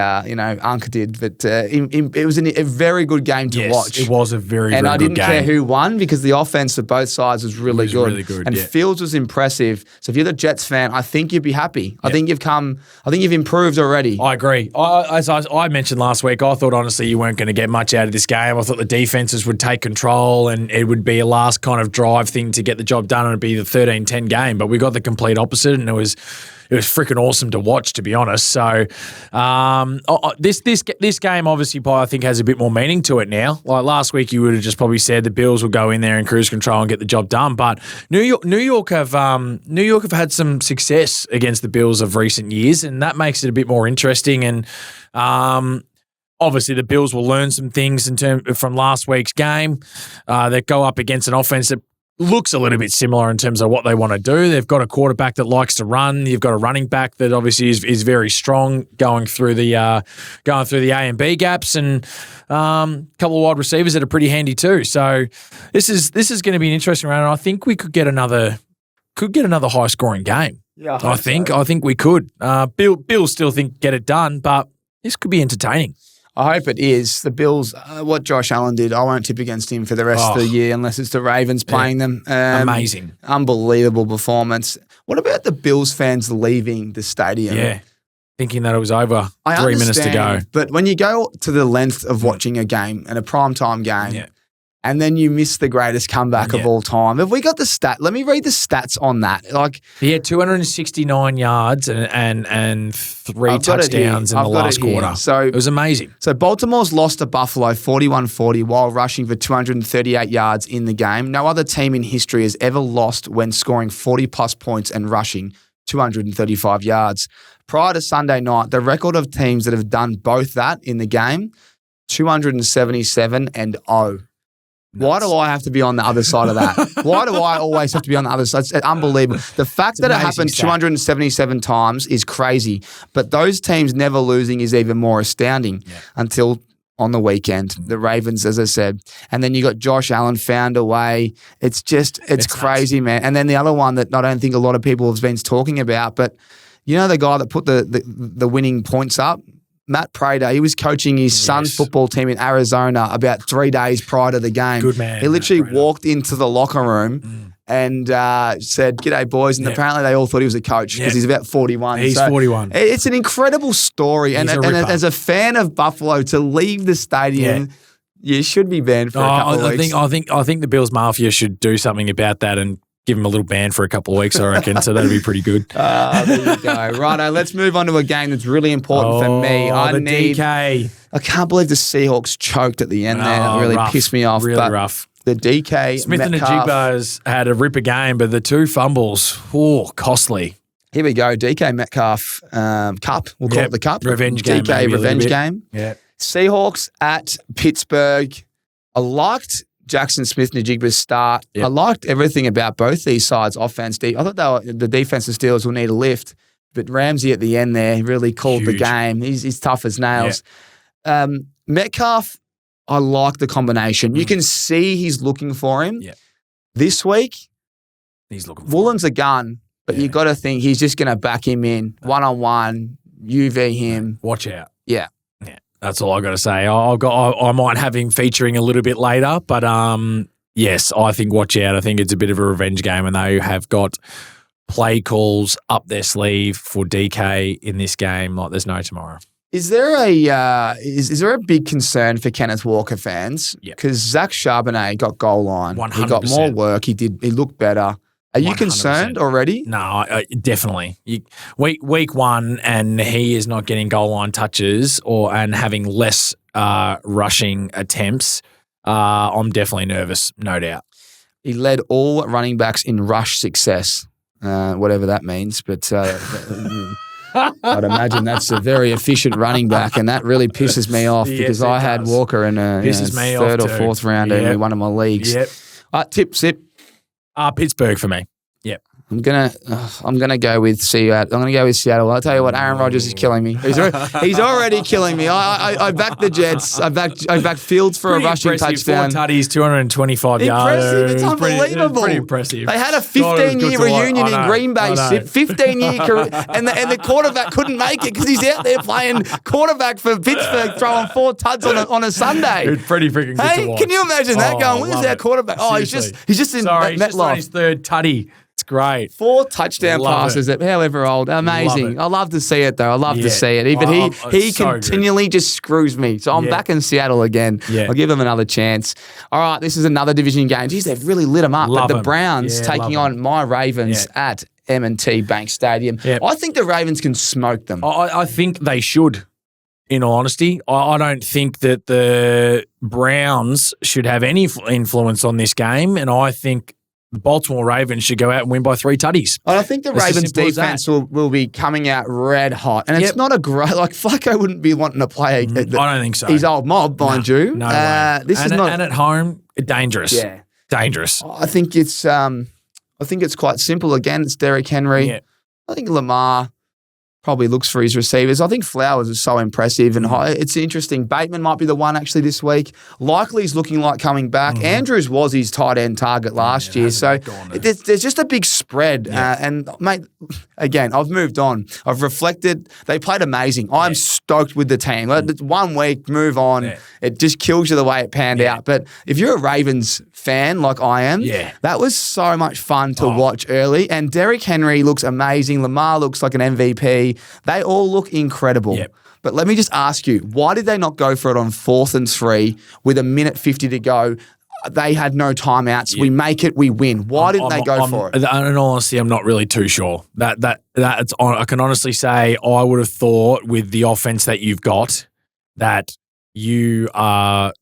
Unk did, but it was a very good game to watch. It was a very, and very I good didn't game. care who won because the offense of both sides was really good. really good, And yeah. Fields was impressive. So if you're the Jets fan, I think you'd be happy. I think you've improved already. I agree. As I mentioned last week, I thought honestly you weren't going to get much out of this game. I thought the defenses would take control and it would be a last kind of drive thing to get the job done and it'd be the 13-10 game. But we got the complete opposite and it was freaking awesome to watch, to be honest. So this game obviously I think has a bit more meaning to it now. Like last week, you would have just probably said the Bills will go in there and cruise control and get the job done. But New York have had some success against the Bills of recent years, and that makes it a bit more interesting. And obviously, the Bills will learn some things from last week's game that go up against an offense that looks a little bit similar in terms of what they want to do. They've got a quarterback that likes to run. You've got a running back that obviously is very strong going through the A and B gaps, and a couple of wide receivers that are pretty handy too. So this is going to be an interesting round. And I think we could get another high scoring game. Yeah, I think we could. Bill still think get it done, but this could be entertaining. I hope it is. The Bills, what Josh Allen did, I won't tip against him for the rest of the year unless it's the Ravens playing them. Amazing. Unbelievable performance. What about the Bills fans leaving the stadium? Yeah. Thinking that it was over. I 3 minutes to go. understand, but when you go to the length of watching a game and a primetime game, and then you miss the greatest comeback of all time. Have we got the stat? Let me read the stats on that. Like he had 269 yards and 3 touchdowns in the last quarter. So it was amazing. So Baltimore's lost to Buffalo 41-40 while rushing for 238 yards in the game. No other team in history has ever lost when scoring 40-plus points and rushing 235 yards. Prior to Sunday night, the record of teams that have done both that in the game, 277 and 0. Why do I have to be on the other side of that? Why do I always have to be on the other side? It's unbelievable. The fact that it happened 277 times is crazy, but those teams never losing is even more astounding until on the weekend. The Ravens, as I said. And then you got Josh Allen found a way. It's crazy, nuts. Man. And then the other one that I don't think a lot of people have been talking about, but you know the guy that put the winning points up? Matt Prater, he was coaching his son's football team in Arizona about 3 days prior to the game. Good man. He literally walked into the locker room and said, "G'day, boys." And apparently they all thought he was a coach because he's about 41. He's 41. It's an incredible story. And as a fan of Buffalo, to leave the stadium, you should be banned for a couple of weeks. I think the Bills Mafia should do something about that and give him a little ban for a couple of weeks, I reckon. So that'd be pretty good. There you go. Righto, let's move on to a game that's really important for me. DK. I can't believe the Seahawks choked at the end there. That really pissed me off. Really rough. The DK, Smith Metcalf, and Najigba's had a ripper game, but the 2 fumbles, costly. Here we go. DK Metcalf Cup. We'll call it the Cup. Revenge game. DK revenge game. Yeah. Seahawks at Pittsburgh. I liked Jackson Smith-Njigba's start. Yep. I liked everything about both these sides, offense. I thought the defensive Steelers will need a lift, but Ramsey at the end there really called the game. He's tough as nails. Yep. Metcalf, I like the combination. You can see he's looking for him. Yep. This week, he's looking for Woolen's a gun, but you got to think he's just going to back him in one-on-one, UV him. Watch out. Yeah. That's all I got to say. I might have him featuring a little bit later, but yes, I think watch out. I think it's a bit of a revenge game, and they have got play calls up their sleeve for DK in this game like there's no tomorrow. Is there a is there a big concern for Kenneth Walker fans? Because Zach Charbonnet got goal line. 100%. He got more work. He looked better. Are you 100%. Concerned already? No, definitely. Week 1, and he is not getting goal line touches and having less rushing attempts. I'm definitely nervous, no doubt. He led all running backs in rush success, whatever that means. But I'd imagine that's a very efficient running back, and that really pisses me off because I had Walker in a third or fourth round in one of my leagues. Yep. Tip, sip. Pittsburgh for me. Yep. I'm gonna go with Seattle. I'm gonna go with Seattle. I'll tell you what, Aaron Rodgers is killing me. He's already killing me. I backed the Jets. I backed Fields for a rushing touchdown. 4 tutties, 225 yards. Impressive. It's unbelievable. Pretty impressive. They had a 15-year reunion in Green Bay. 15-year career, and the quarterback couldn't make it because he's out there playing quarterback for Pittsburgh, throwing 4 tuds on a Sunday. It's pretty freaking good to watch. Can you imagine that going? Where's our quarterback? Seriously. he's just in MetLife. He's just on his 3rd tutty. It's great. 4 touchdown passes at however old. Amazing. I love to see it, though. I love to see it. But he so continually just screws me. So I'm back in Seattle again. Yeah. I'll give him another chance. All right, this is another division game. Geez, they've really lit them up. But the Browns taking on my Ravens at M&T Bank Stadium. Yep. I think the Ravens can smoke them. I think they should, in all honesty. I don't think that the Browns should have any influence on this game, and I think the Baltimore Ravens should go out and win by 3 tutties. I think the Ravens defense will be coming out red hot. And it's not a great, Flacco wouldn't be wanting to play. I don't think so. He's old mob, mind you. No way. This is not. And at home, dangerous. Yeah. Dangerous. I think it's quite simple. Again, it's Derrick Henry. Yeah. I think Lamar probably looks for his receivers. I think Flowers is so impressive and high. It's interesting. Bateman might be the one actually this week. Likely's looking like coming back. Andrews was his tight end target last year. So there's just a big spread. And, mate, again, I've moved on. I've reflected. They played amazing. I'm stoked with the team. 1 week, move on. Yeah. It just kills you the way it panned out. But if you're a Ravens fan like I am, that was so much fun to watch early. And Derrick Henry looks amazing. Lamar looks like an MVP. They all look incredible. Yep. But let me just ask you, why did they not go for it on 4th and 3 with 1:50 to go? They had no timeouts. Yep. We make it, we win. Why didn't they go for it? In all honesty, I'm not really too sure. I can honestly say I would have thought with the offense that you've got that you are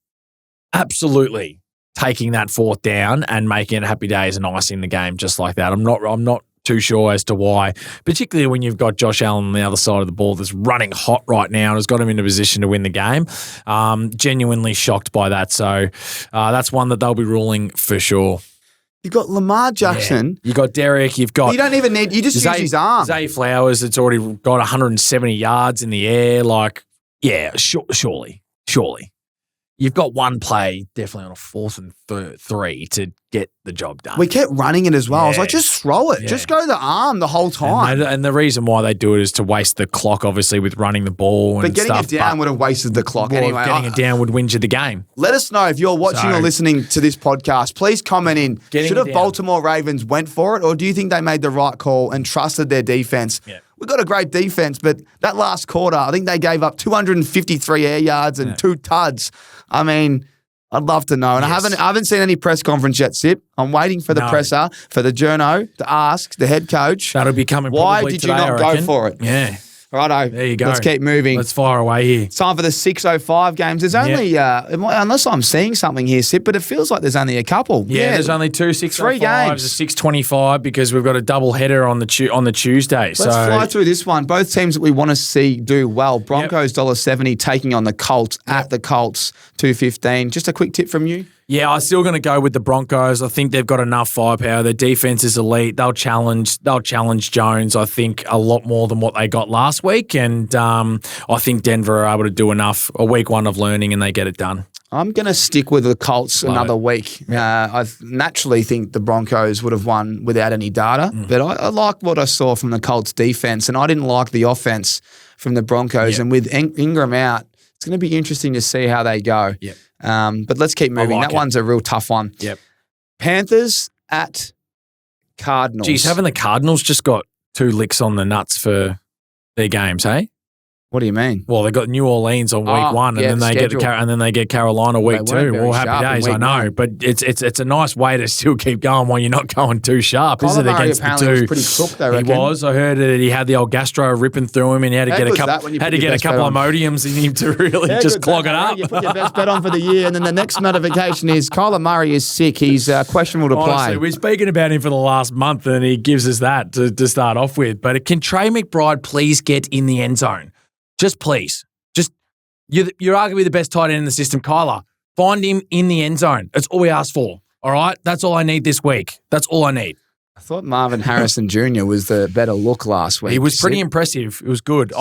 absolutely taking that 4th down and making it happy days and icing the game just like that. I'm not too sure as to why, particularly when you've got Josh Allen on the other side of the ball that's running hot right now and has got him in a position to win the game. Genuinely shocked by that. So that's one that they'll be ruling for sure. You've got Lamar Jackson. Yeah. You got Derek. You've got. You don't even need. You just use his arm. Zay Flowers. That's already got 170 yards in the air. Like, yeah, surely. You've got one play definitely on a 4th and 3 to get the job done. We kept running it as well. I was Yeah. like, just throw it. Yeah. Just go the arm the whole time. And the reason why they do it is to waste the clock, obviously, with running the ball and But getting stuff. it down would have wasted the clock anyway. Getting it down would win you the game. Let us know if you're watching So- or listening to this podcast. Please comment in. Getting Should it have down. Baltimore Ravens went for it, or do you think they made the right call and trusted their defense? Yeah. We've got a great defense, but that last quarter, I think they gave up 253 air yards and 2 tuds. I mean, I'd love to know. And Yes. I haven't seen any press conference yet, Sip. I'm waiting for the No. presser, for the journo to ask the head coach. That'll be coming Why probably did you today, not I go reckon. for it? Yeah. Righto. There you go. Let's keep moving. Let's fire away here. It's time for the 6:05 games. There's only, unless I'm seeing something here, Sip, but it feels like there's only a couple. Yeah, there's only 2 3 6:05s, games. a 6:25 because we've got a double header on the Tuesday. Let's fly through this one. Both teams that we want to see do well. Broncos $1.70 taking on the Colts at the Colts $2.15. Just a quick tip from you. Yeah, I'm still going to go with the Broncos. I think they've got enough firepower. Their defense is elite. They'll challenge Jones, I think, a lot more than what they got last week. And I think Denver are able to do enough. A week 1 of learning and they get it done. I'm going to stick with the Colts Love another it. week. I naturally think the Broncos would have won without any data, but I like what I saw from the Colts defense, and I didn't like the offense from the Broncos. Yep. And with Ingram out, it's going to be interesting to see how they go. Yep. But let's keep moving. like That it. one's a real tough one. Yep. Panthers at Cardinals. Geez, haven't the Cardinals just got 2 licks on the nuts for their games, hey? What do you mean? Well, they got New Orleans on week Oh, 1, and yeah, then the they schedule. get Carolina week They 2. weren't very Well, sharp happy in days, week I know, 1. but it's a nice way to still keep going while you're not going too sharp, isn't Kyler it? Murray Against the apparently 2. was pretty cooked, I reckon. He was. I heard that he had the old gastro ripping through him, and he had to How get a good's couple. that when you Had put to your get a best couple bet of on? Imodiums in him to really Yeah, just good clog bet, it up. You put your best bet on for the year, and then the next notification is Kyler Murray is sick. He's questionable to Honestly, play. we're speaking about him for the last month, and he gives us that to start off with. But can Trey McBride please get in the end zone? Just please. You're arguably the best tight end in the system, Kyler. Find him in the end zone. That's all we ask for. All right? That's all I need this week. That's all I need. I thought Marvin Harrison Jr. was the better look last week. He was pretty impressive. It was good.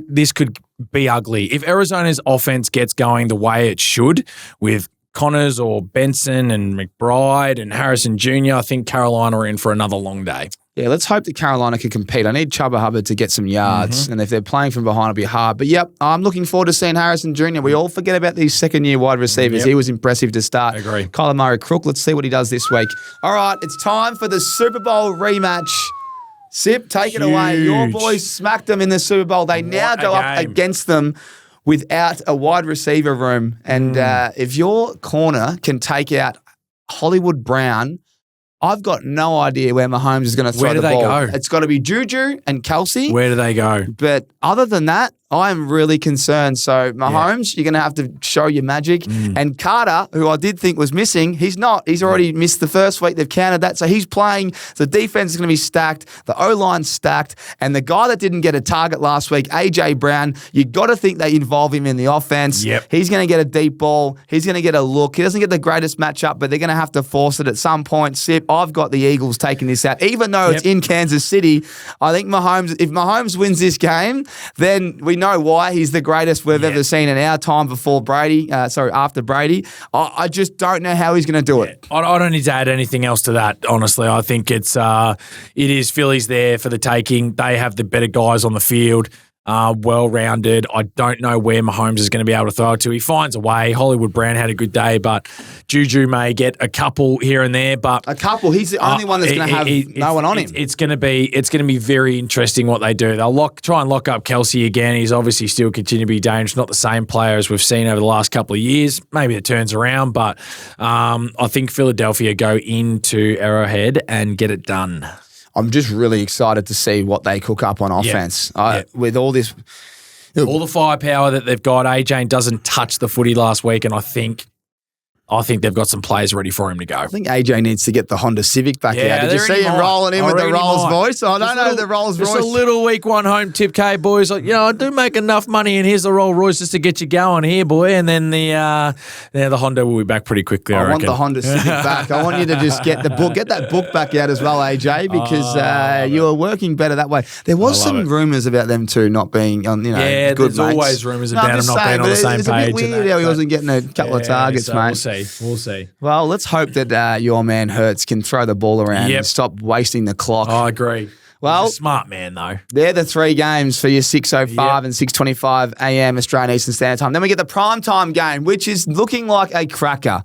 This could be ugly. If Arizona's offense gets going the way it should with Connors or Benson and McBride and Harrison Jr., I think Carolina are in for another long day. Yeah, let's hope that Carolina can compete. I need Chuba Hubbard to get some yards, and if they're playing from behind, it'll be hard. But yep, I'm looking forward to seeing Harrison Jr. We all forget about these second-year wide receivers. Yep. He was impressive to start. Agree. Kyler Murray Crook. Let's see what he does this week. All right, it's time for the Super Bowl rematch. Sip, take it away. Your Huge. boys smacked them in the Super Bowl. They now What a go up game. against them without a wide receiver room. And if your corner can take out Hollywood Brown, I've got no idea where Mahomes is going to throw Where do the they ball. go? It's got to be Juju and Kelsey. Where do they go? But other than that, I'm really concerned. So Mahomes, you're going to have to show your magic. And Carter, who I did think was missing, he's not. He's already missed the first week. They've counted that. So he's playing. The defense is going to be stacked. The O-line's stacked. And the guy that didn't get a target last week, A.J. Brown, you got to think they involve him in the offense. Yep. He's going to get a deep ball. He's going to get a look. He doesn't get the greatest matchup, but they're going to have to force it at some point. Sip, I've got the Eagles taking this out. Even though it's in Kansas City, I think if Mahomes wins this game, then we know why he's the greatest we've ever seen in our time before Brady. After Brady. I just don't know how he's going to do it. I don't need to add anything else to that, honestly. I think it is Philly's there for the taking. They have the better guys on the field. Well-rounded. I don't know where Mahomes is going to be able to throw it to. He finds a way. Hollywood Brown had a good day, but Juju may get a couple here and there. But A couple. He's the only one that's going to have no one on him. It's going to be very interesting what they do. They'll try and lock up Kelsey again. He's obviously still continue to be dangerous. Not the same player as we've seen over the last couple of years. Maybe it turns around, but I think Philadelphia go into Arrowhead and get it done. I'm just really excited to see what they cook up on offense. With all this. All the firepower that they've got. AJ doesn't touch the footy last week, and I think I think they've got some players ready for him to go. I think AJ needs to get the Honda Civic back Yeah, out. Did you there see he him might. rolling in I with the reckon he Rolls might. Royce? I don't know the Rolls Just a Royce. little week one home tip, K boys. Like, I do make enough money, and here's the Rolls Royce just to get you going here, boy. And then the Honda will be back pretty quickly. I want reckon. the Honda Civic back. I want you to just get that book back out as well, AJ, because you are working better that way. There was some rumours about them two not being on, good there's mates. always rumours about I'm them just not saying, being on the but same it's a page. bit weird and that, how he but- wasn't getting a couple of targets, so mate. We'll see. Well, let's hope that your man Hurts can throw the ball around Yep. and stop wasting the clock. I agree. Well- He's a smart man, though. They're the three games for your 6:05 Yep. and 6:25 a.m. Australian Eastern Standard Time. Then we get the primetime game, which is looking like a cracker.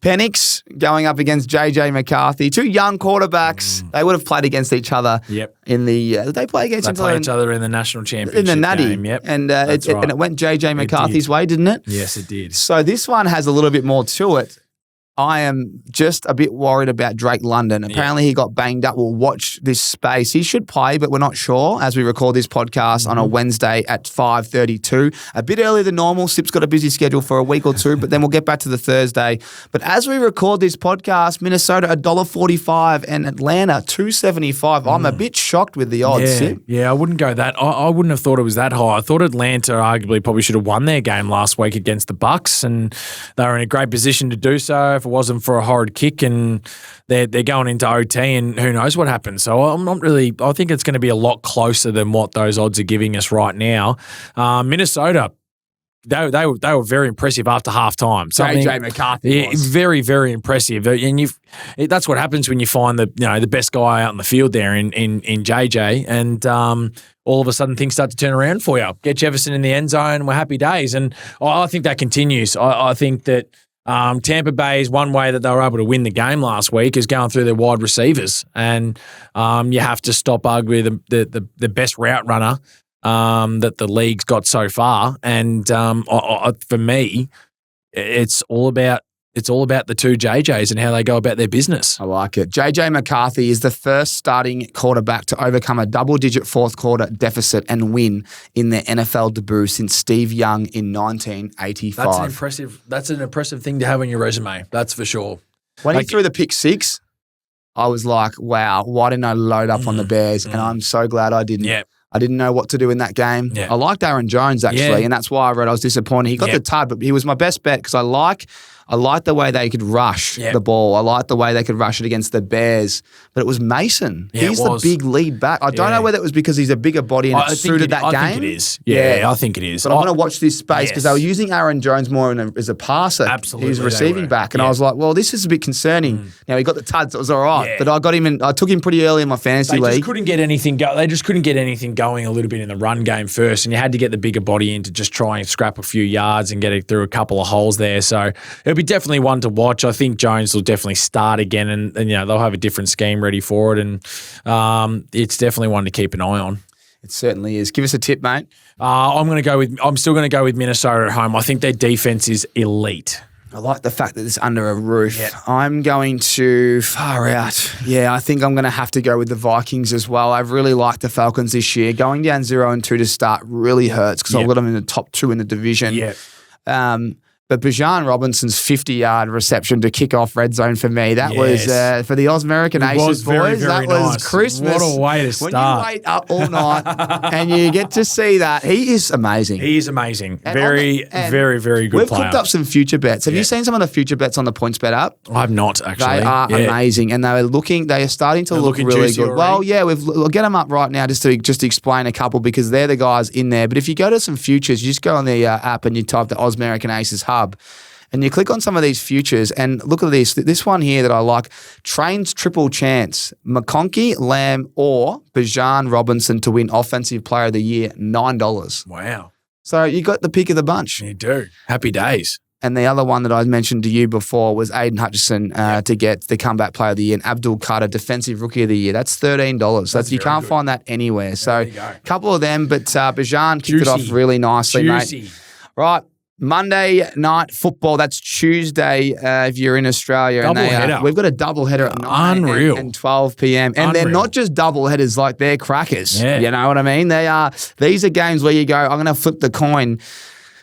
Penix going up against JJ McCarthy. Two young quarterbacks. They would have played against each other Yep. in the did they play against They each play other each other in the national championship in the Natty. game. Yep. And That's right. and it went JJ McCarthy's way, didn't it? Yes, it did. So this one has a little bit more to it. I am just a bit worried about Drake London. Apparently he got banged up. We'll watch this space. He should play, but we're not sure as we record this podcast on a Wednesday at 5:32. A bit earlier than normal. Sip's got a busy schedule for a week or two, but then we'll get back to the Thursday. But as we record this podcast, Minnesota $1.45 and Atlanta $2.75. I'm a bit shocked with the odds, Sip. Yeah, I wouldn't go that. I wouldn't have thought it was that high. I thought Atlanta arguably probably should have won their game last week against the Bucks, and they were in a great position to do so. If it wasn't for a horrid kick, and they're going into OT, and who knows what happens. So I'm not really. I think it's going to be a lot closer than what those odds are giving us right now. Minnesota. They were very impressive after halftime. JJ McCarthy was. Very, very impressive. And that's what happens when you find the best guy out in the field there in JJ, and all of a sudden things start to turn around for you. Get Jefferson in the end zone, we're happy days, and I think that continues. I think that Tampa Bay is one way that they were able to win the game last week is going through their wide receivers, and you have to stop arguably the best route runner that the league's got so far. And for me, it's all about the two JJs and how they go about their business. I like it. JJ McCarthy is the first starting quarterback to overcome a double-digit fourth quarter deficit and win in their NFL debut since Steve Young in 1985. That's an impressive thing to have on your resume. That's for sure. When he threw the pick six, I was like, wow, why didn't I load up on the Bears? And I'm so glad I didn't. Yeah. I didn't know what to do in that game. Yeah. I liked Aaron Jones, actually, and that's why I wrote I was disappointed. He got the tud, but he was my best bet because I like the way they could rush the ball. I like the way they could rush it against the Bears. But it was Mason. Yeah, He's it the was. big lead back. I don't know whether it was because he's a bigger body and it suited that game. I think it is. Yeah, I think it is. But I'm going to watch this space because Yes. they were using Aaron Jones more as a passer. Absolutely, He's they receiving were. back. And Yeah. I was like, well, this is a bit concerning. Now, he got the tuds. So it was all right. Yeah. But I got him in. I took him pretty early in my fantasy They league. just couldn't get anything They just couldn't get anything going a little bit in the run game first, and you had to get the bigger body in to just try and scrap a few yards and get it through a couple of holes there. So it'll be definitely one to watch. I think Jones will definitely start again, and they'll have a different scheme ready for it, and it's definitely one to keep an eye on. It certainly is. Give us a tip, mate. I'm still going to go with Minnesota at home. I think their defense is elite. I like the fact that it's under a roof. I'm going to far out. Yeah, I think I'm going to have to go with the Vikings as well. I've really liked the Falcons this year. Going down 0-2 to start really hurts because I've got them in the top two in the division. But Bijan Robinson's 50-yard reception to kick off red zone for me, that was for the American Aces boys. Very that was nice. Christmas. What a way to start. When you wait up all night and you get to see that, he is amazing. He is amazing. And Very, very, very good We've player. cooked up some future bets. Have you seen some of the future bets on the PointsBet app? I've not, actually. They are amazing, and they are starting to look looking really juicy good. already. Well, yeah, we'll get them up right now just to explain a couple because they're the guys in there. But if you go to some futures, you just go on the app and you type the Oz American Aces Hub. And you click on some of these futures and look at this. This one here that I like, Trains triple chance. McConkey, Lamb, or Bijan Robinson to win Offensive Player of the Year, $9. Wow. So you got the pick of the bunch. You do. Happy days. And the other one that I mentioned to you before was Aiden Hutchinson to get the Comeback Player of the Year and Abdul Carter Defensive Rookie of the Year. That's $13. You can't find that anywhere. So a couple of them, but Bijan kicked it off really nicely, mate. Right. Monday Night Football, that's Tuesday if you're in Australia. Doubleheader. We've got a double header at 9 Unreal. and 12 p.m. And they're not just double headers, like they're crackers. Yeah. You know what I mean? These are games where you go, I'm going to flip the coin.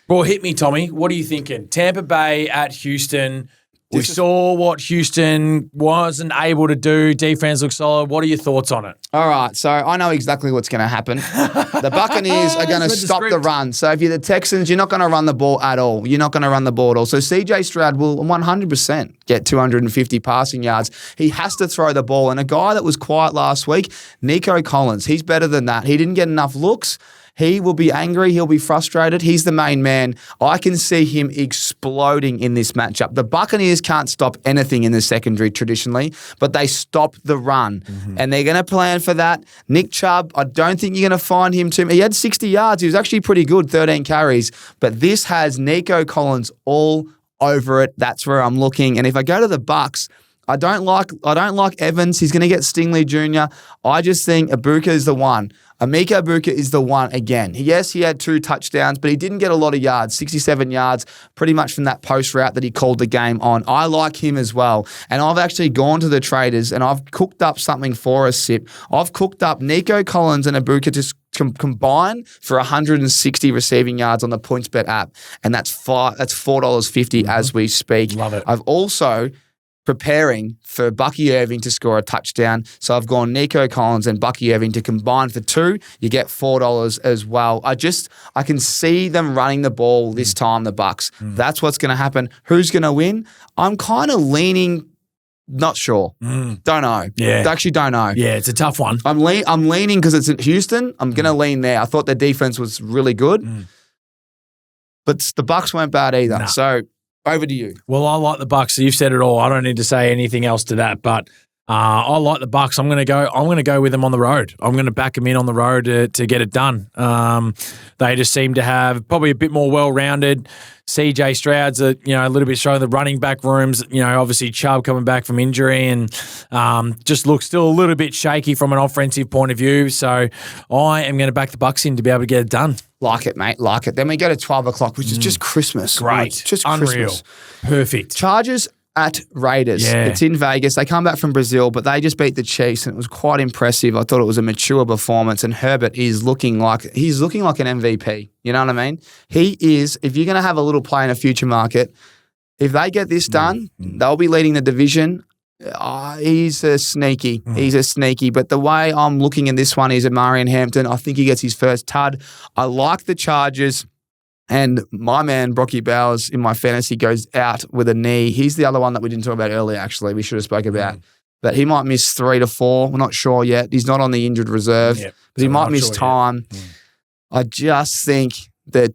Well, hit me, Tommy. What are you thinking? Tampa Bay at Houston. We saw what Houston wasn't able to do. Defense looks solid. What are your thoughts on it? All right, so I know exactly what's going to happen. The Buccaneers are going to stop the run. So if you're the Texans, you're not going to run the ball at all. You're not going to run the ball at all. So CJ Stroud will 100% get 250 passing yards. He has to throw the ball. And a guy that was quiet last week, Nico Collins, he's better than that. He didn't get enough looks. He will be angry. He'll be frustrated. He's the main man. I can see him exploding in this matchup. The Buccaneers can't stop anything in the secondary traditionally, but they stop the run. And they're going to plan for that. Nick Chubb, I don't think you're going to find him too. He had 60 yards. He was actually pretty good, 13 carries. But this has Nico Collins all over it. That's where I'm looking. And if I go to the Bucs, I don't like Evans. He's going to get Stingley Jr. I just think Ibuka is the one. Emeka Ibuka is the one again. Yes, he had 2 touchdowns, but he didn't get a lot of yards, 67 yards, pretty much from that post route that he called the game on. I like him as well. And I've actually gone to the traders and I've cooked up something for us, Sip. I've cooked up Nico Collins and Ibuka to combine for 160 receiving yards on the PointsBet app. And that's $4.50 as we speak. Love it. I've also preparing for Bucky Irving to score a touchdown. So I've gone Nico Collins and Bucky Irving to combine for 2. You get $4 as well. I can see them running the ball this time, the Bucs. That's what's going to happen. Who's going to win? I'm kind of leaning, not sure. Don't know. Yeah. Actually don't know. Yeah, it's a tough one. I'm leaning because it's in Houston. I'm going to lean there. I thought their defense was really good. But the Bucs weren't bad either. Nah. So over to you. Well, I like the Bucs. You've said it all. I don't need to say anything else to that. But I like the Bucs. I'm going to go with them on the road. I'm going to back them in on the road to get it done. They just seem to have probably a bit more well-rounded. CJ Stroud's a little bit showing the running back rooms. Obviously Chubb coming back from injury and just looks still a little bit shaky from an offensive point of view. So I am going to back the Bucs in to be able to get it done. Like it, mate. Like it. Then we go to 12 o'clock, which is just Christmas. Great. Just Unreal. Christmas. Perfect. Chargers at Raiders. Yeah. It's in Vegas. They come back from Brazil, but they just beat the Chiefs, and it was quite impressive. I thought it was a mature performance, and Herbert is looking like an MVP. You know what I mean? He is, if you're going to have a little play in a future market, if they get this done, they'll be leading the division. He's a sneaky. He's a sneaky. But the way I'm looking at this one is Amarian Hampton. I think he gets his first tud. I like the Chargers. And my man, Brocky Bowers, in my fantasy, goes out with a knee. He's the other one that we didn't talk about earlier, actually. We should have spoke about. But he might miss 3 to 4. We're not sure yet. He's not on the injured reserve. But he might miss time. I just think that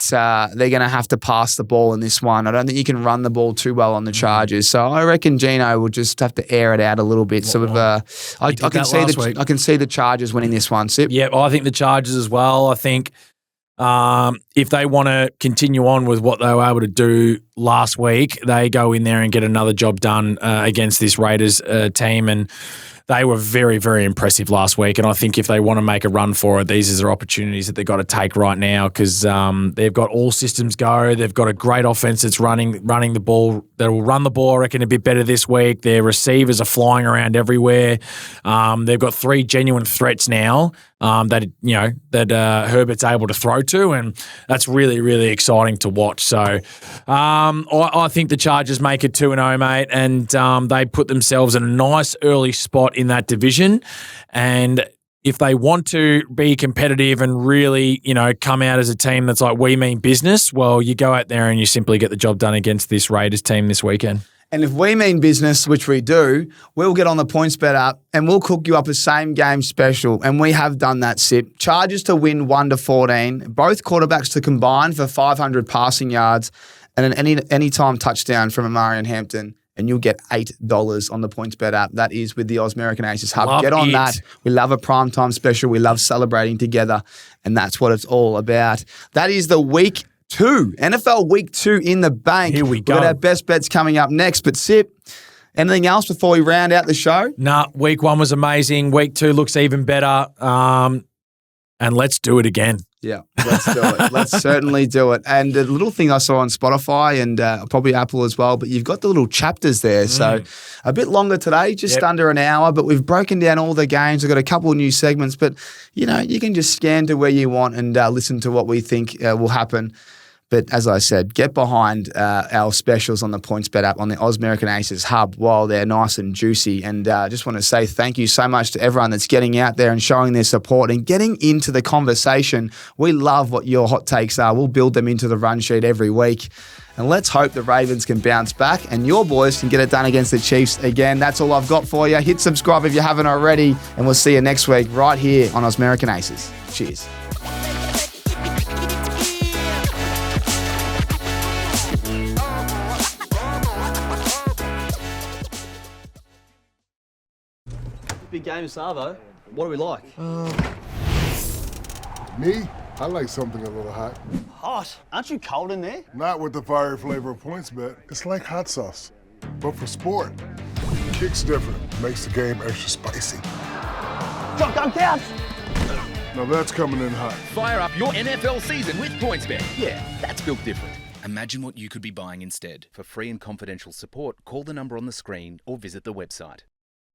they're going to have to pass the ball in this one. I don't think you can run the ball too well on the Chargers. So I reckon Gino will just have to air it out a little bit. I can see the Chargers winning this one. Sip. Yeah, I think the Chargers as well. I think if they want to continue on with what they were able to do last week, they go in there and get another job done against this Raiders team. And they were very, very impressive last week. And I think if they want to make a run for it, these are their opportunities that they've got to take right now because they've got all systems go. They've got a great offense that's running the ball. That will run the ball, I reckon, a bit better this week. Their receivers are flying around everywhere. They've got 3 genuine threats now that Herbert's able to throw to, and that's really, really exciting to watch. So I think the Chargers make it 2-0, mate, and they put themselves in a nice early spot in that division. And if they want to be competitive and really, come out as a team that's like, we mean business, well, you go out there and you simply get the job done against this Raiders team this weekend. And if we mean business, which we do, we'll get on the PointsBet app and we'll cook you up a same game special. And we have done that, Sip. Chargers to win 1-14. Both quarterbacks to combine for 500 passing yards and an anytime touchdown from Amarian Hampton. And you'll get $8 on the PointsBet app. That is with the American Aces Hub. Love Get on it. that. We love a primetime special. We love celebrating together. And that's what it's all about. That is the week 2. NFL week 2 in the bank. Here we go. We've got our best bets coming up next. But Sip, anything else before we round out the show? Nah, week 1 was amazing. Week 2 looks even better. And let's do it again. Yeah, let's do it. Let's certainly do it. And the little thing I saw on Spotify and probably Apple as well, but you've got the little chapters there. So a bit longer today, just under an hour, but we've broken down all the games. We've got a couple of new segments, but you can just scan to where you want and listen to what we think will happen. But as I said, get behind our specials on the PointsBet app on the Oz American Aces hub while they're nice and juicy. And just want to say thank you so much to everyone that's getting out there and showing their support and getting into the conversation. We love what your hot takes are. We'll build them into the run sheet every week. And let's hope the Ravens can bounce back and your boys can get it done against the Chiefs again. That's all I've got for you. Hit subscribe if you haven't already. And we'll see you next week right here on Oz American Aces. Cheers. Big game, Savo. What do we like? Me? I like something a little hot. Hot. Aren't you cold in there? Not with the fiery flavor of PointsBet. It's like hot sauce, but for sport. Kicks different, makes the game extra spicy. Shotgun count. Now that's coming in hot. Fire up your NFL season with PointsBet. Yeah, that's built different. Imagine what you could be buying instead. For free and confidential support, call the number on the screen or visit the website.